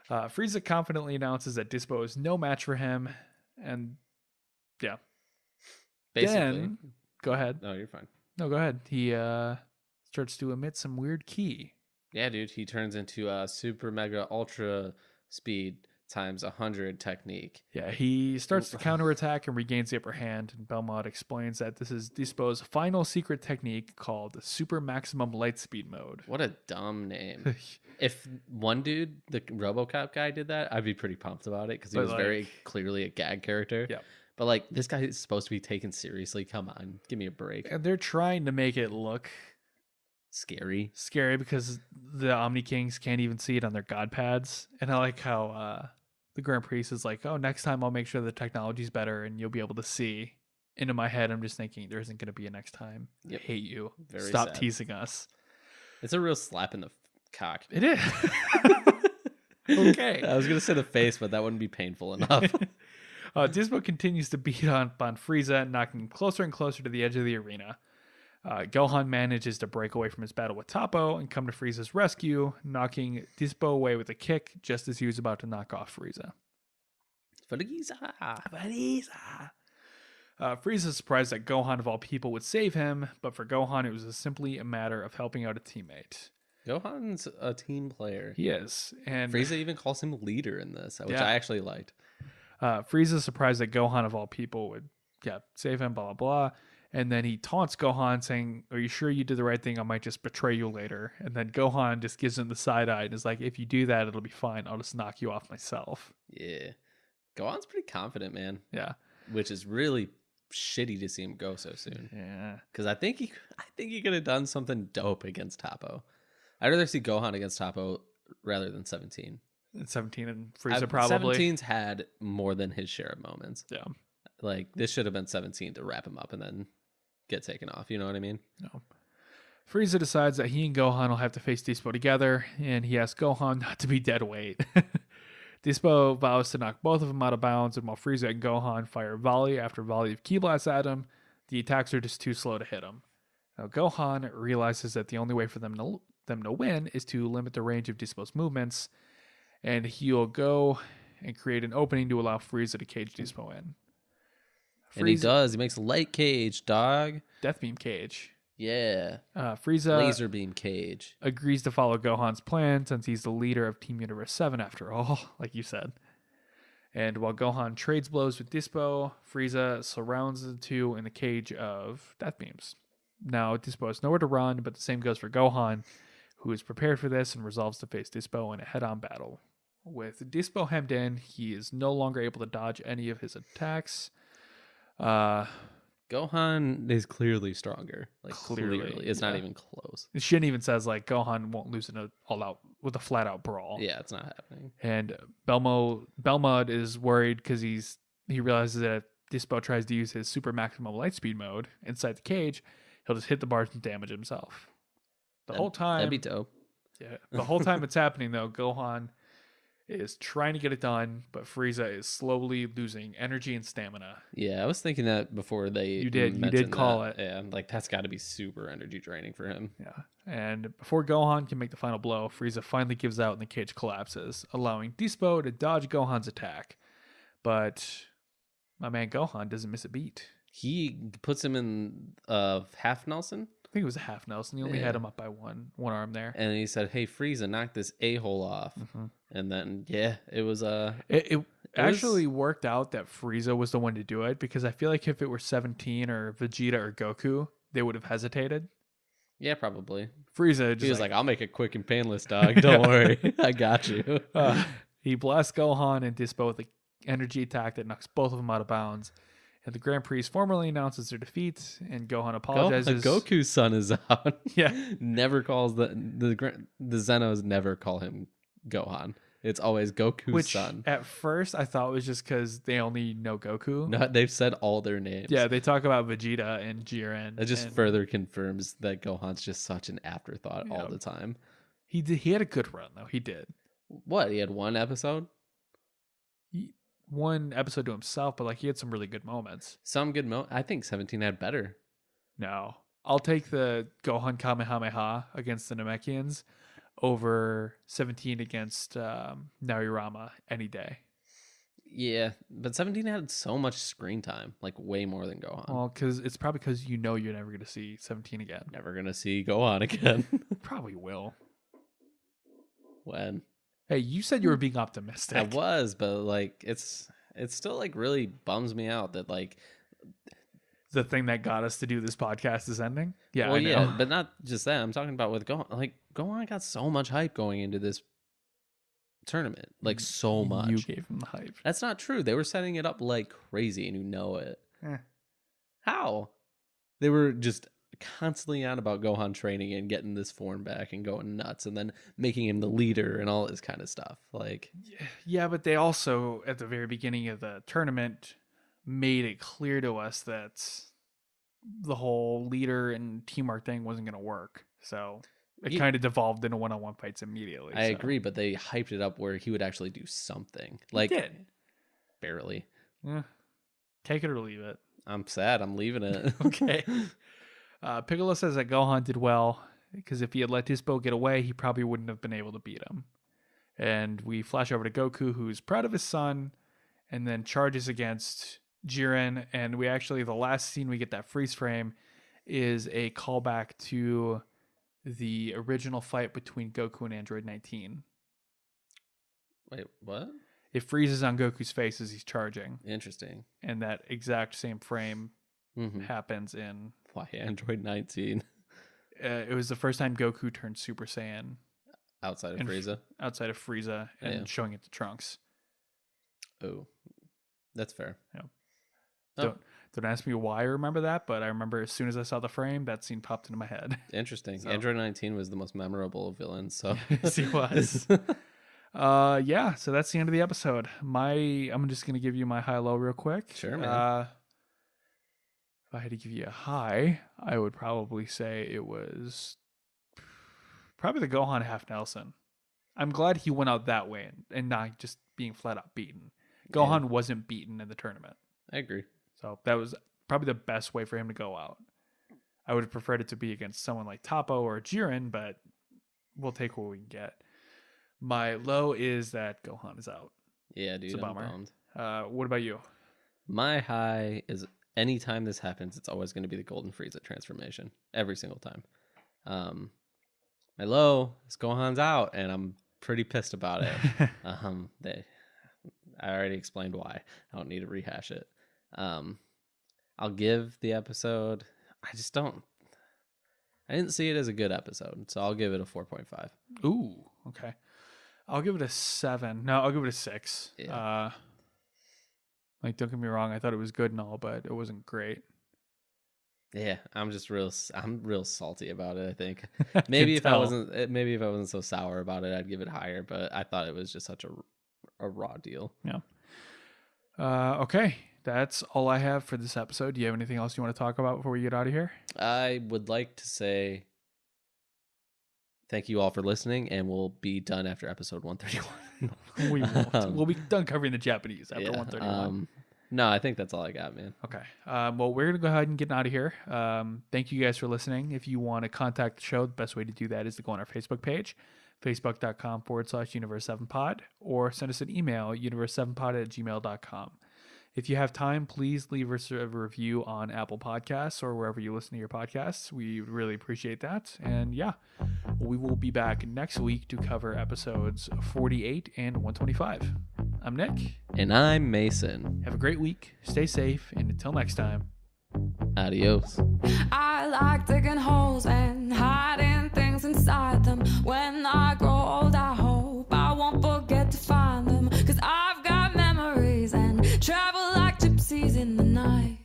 Frieza confidently announces that Dispo is no match for him, and yeah. Basically. Then, go ahead. No, you're fine. No, go ahead. He starts to emit some weird ki. Yeah, dude. He turns into Super Mega Ultra Speed times 100 technique. Yeah, he starts to counterattack and regains the upper hand, and Belmont explains that this is Dispo's final secret technique called Super Maximum Lightspeed Mode. What a dumb name. If one dude, the RoboCop guy, did that, I'd be pretty pumped about it because he was very clearly a gag character. Yeah. But like, this guy is supposed to be taken seriously. Come on, give me a break. And they're trying to make it look Scary because the Omni Kings can't even see it on their god pads. And I like how the Grand Priest is like, oh, next time I'll make sure the technology's better and you'll be able to see. And in my head, I'm just thinking there isn't going to be a next time. Yep. I hate you. Very Stop sad. teasing us. It's a real slap in the cock. It is. Okay. I was going to say the face, but that wouldn't be painful enough. Dispo continues to beat on Frieza, knocking him closer and closer to the edge of the arena. Gohan manages to break away from his battle with Toppo and come to Frieza's rescue, knocking Dispo away with a kick just as he was about to knock off Frieza. Frieza's surprised that Gohan, of all people, would save him, but for Gohan, it was simply a matter of helping out a teammate. Gohan's a team player. He is. And Frieza even calls him leader in this, which Yeah. I actually liked. Frieza's surprised that Gohan, of all people, would save him, blah, blah, blah. And then he taunts Gohan, saying, are you sure you did the right thing? I might just betray you later. And then Gohan just gives him the side eye and is like, if you do that, it'll be fine. I'll just knock you off myself. Yeah. Gohan's pretty confident, man. Yeah. Which is really shitty to see him go so soon. Yeah. Because I think he could have done something dope against Toppo. I'd rather see Gohan against Toppo rather than 17. And 17 and Frieza probably. 17's had more than his share of moments. Yeah. Like, this should have been 17 to wrap him up and then get taken off. You know what I mean? No. Frieza decides that he and Gohan will have to face Dispo together, and he asks Gohan not to be dead weight. Dispo vows to knock both of them out of bounds, and while Frieza and Gohan fire volley after volley of ki blasts at him, the attacks are just too slow to hit him. Now Gohan realizes that the only way for them to win is to limit the range of Dispo's movements, and he'll go and create an opening to allow Frieza to cage Dispo in. And he does. He makes light cage, dog. Death Beam Cage. Yeah. Frieza Laser beam cage. agrees to follow Gohan's plan since he's the leader of Team Universe 7 after all, like you said. And while Gohan trades blows with Dispo, Frieza surrounds the two in the cage of death beams. Now, Dispo has nowhere to run, but the same goes for Gohan, who is prepared for this and resolves to face Dispo in a head-on battle. With Dispo hemmed in, he is no longer able to dodge any of his attacks. Gohan is clearly stronger. Like, Clearly, It's not yeah. even close. Shin even says, like, Gohan won't lose in a all-out with a flat-out brawl. Yeah, it's not happening. And Belmod is worried because he realizes that if Dispo tries to use his super maximum lightspeed mode inside the cage, he'll just hit the bars and damage himself. Whole time, That'd be dope. yeah, the whole time it's happening though, Gohan is trying to get it done, but Frieza is slowly losing energy and stamina. Yeah, I was thinking that before they You did mentioned call that. it. Yeah, like that's got to be super energy draining for him. Yeah, and before Gohan can make the final blow, Frieza finally gives out and the cage collapses, allowing Dispo to dodge Gohan's attack. But my man Gohan doesn't miss a beat. He puts him in half Nelson, I think it was a half Nelson. He only Yeah. had him up by one arm there. and he said, "Hey, Frieza, knock this a-hole off." And then it was It actually worked out that Frieza was the one to do it, because I feel like if it were 17 or Vegeta or Goku, they would have hesitated. yeah, probably. Frieza just He was like, "I'll make it quick and painless, dog. Don't worry, I got you." he blasts Gohan and Dispo with an energy attack that knocks both of them out of bounds. And the Grand Priest formally announces their defeat, and Gohan apologizes. Goku's son is out. Yeah. Never calls the Zenos never call him Gohan. It's always Goku's Which son. at first I thought was just because they only know Goku. No, they've said all their names. Yeah, they talk about Vegeta and Jiren. That just and further confirms that Gohan's just such an afterthought all the time. he had a good run though. He did. What? He had one episode? One episode to himself, but like he had some really good moments. Some good I think 17 had better. No, I'll take the Gohan Kamehameha against the Namekians over 17 against Narirama any day. Yeah, but 17 had so much screen time, like way more than Gohan. Well, because it's probably because you're never going to see 17 again. Never gonna see Gohan again. Probably will. When? Hey, you said you were being optimistic. I was, but like it's still like really bums me out that like The thing that got us to do this podcast is ending. Yeah, well, I know. yeah, but not just that. I'm talking about with Gohan. Like Gohan got so much hype going into this tournament, like so much. You gave him the hype. That's not true. They were setting it up like crazy, and you know it. How? They were just constantly on about Gohan training and getting this form back and going nuts, and then making him the leader and all this kind of stuff. Like, Yeah, but they also, at the very beginning of the tournament, made it clear to us that the whole leader and teamwork thing wasn't going to work. So it kind of devolved into one-on-one fights immediately. I agree, but they hyped it up where he would actually do something. Like, did. Barely. Take it or leave it. I'm sad. I'm leaving it. Okay. Piccolo says that Gohan did well because if he had let Dispo get away, he probably wouldn't have been able to beat him. And we flash over to Goku, who's proud of his son, and then charges against Jiren. And we actually, the last scene we get that freeze frame is a callback to the original fight between Goku and Android 19. Wait, what? It freezes on Goku's face as he's charging. Interesting. And that exact same frame happens in... Why Android 19? It was the first time Goku turned Super Saiyan. Outside of Frieza? Outside of Frieza and showing it to Trunks. Oh, that's fair. Yeah. Don't ask me why I remember that, but I remember as soon as I saw the frame, that scene popped into my head. Interesting. So. Android 19 was the most memorable villain, so... Yes, he was. Yeah, so that's the end of the episode. I'm just going to give you my high-low real quick. Sure, man. If I had to give you a high, I would probably say it was probably the Gohan half Nelson. I'm glad he went out that way and not just being flat out beaten. Gohan wasn't beaten in the tournament. I agree. So that was probably the best way for him to go out. I would have preferred it to be against someone like Toppo or Jiren, but we'll take what we can get. My low is that Gohan is out. Yeah, dude. It's a bummer. What about you? My high is anytime this happens, it's always going to be the Golden Frieza transformation. Every single time. My low is Gohan's out, and I'm pretty pissed about it. I already explained why. I don't need to rehash it. I'll give the episode... I didn't see it as a good episode, so I'll give it a 4.5. Ooh, okay. I'll give it a 7. No, I'll give it a 6. Yeah. Don't get me wrong, I thought it was good and all, but it wasn't great. Yeah, I'm real salty about it, I think. Maybe if I wasn't so sour about it, I'd give it higher, but I thought it was just such a raw deal. Yeah. Okay, that's all I have for this episode. Do you have anything else you want to talk about before we get out of here? I would like to say thank you all for listening, and we'll be done after episode 131. We won't. We'll be done covering the Japanese after 131. No, I think that's all I got, man. Okay. Well, we're going to go ahead and get out of here. Thank you guys for listening. If you want to contact the show, the best way to do that is to go on our Facebook page, facebook.com/Universe7Pod, or send us an email, universe7pod@gmail.com. If you have time, please leave us a review on Apple Podcasts or wherever you listen to your podcasts. We really appreciate that. And yeah, we will be back next week to cover episodes 48 and 125. I'm Nick. And I'm Mason. Have a great week. Stay safe. And until next time, adios. I like digging holes and hiding things inside them. When I grow old, I hope I won't forget to find them. 'Cause I've got memories and travel like gypsies in the night.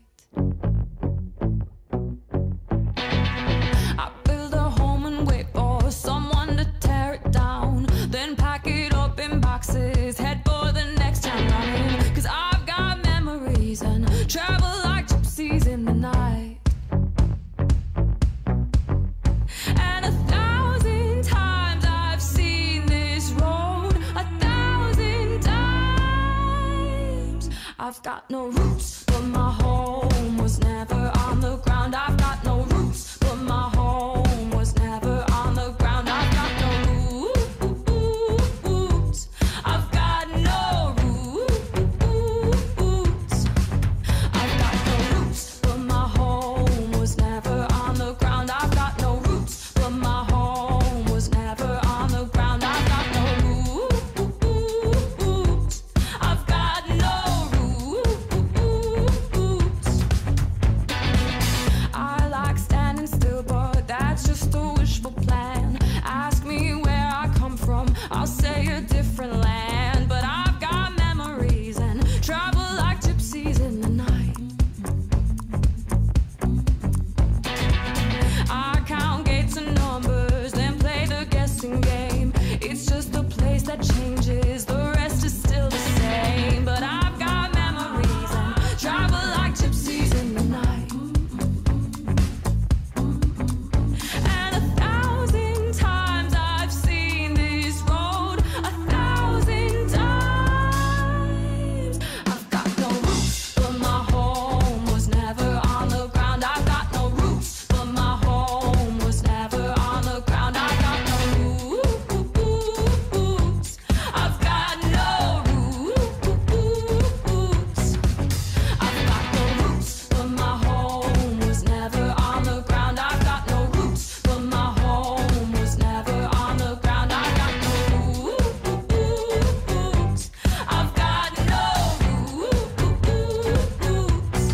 I build a home and wait for someone to tear it down. Then pack it up in boxes, head for the next town running. 'Cause I've got memories and travel like gypsies in the night. And 1,000 times I've seen this road, 1,000 times. I've got no roots, but my home was never on the ground. I've got no roots, but my home was never on the ground. I've got no roots. I've got no roots. I've got no roots, but my home was never on the ground. I've got no roots, but my home was never on the ground. I've got no roots. that changes, the rest is still the same. But I've got memories and travel like gypsies in the night. And 1,000 times I've seen this road, 1,000 times. I've got no roots, but my home was never on the ground. I've got no roots, but my home was never on the ground. I got no roots. I've got no roots. I've got no roots, but my home was never on the ground. I've got no roots, but my home was never on the ground. I got no roots. I've got no roots.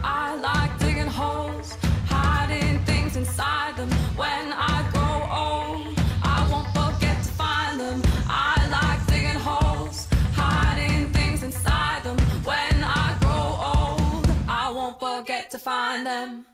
I like digging holes, hiding things inside them. When I grow old, I won't forget to find them. I like digging holes, hiding things inside them. When I grow old, I won't forget to find them.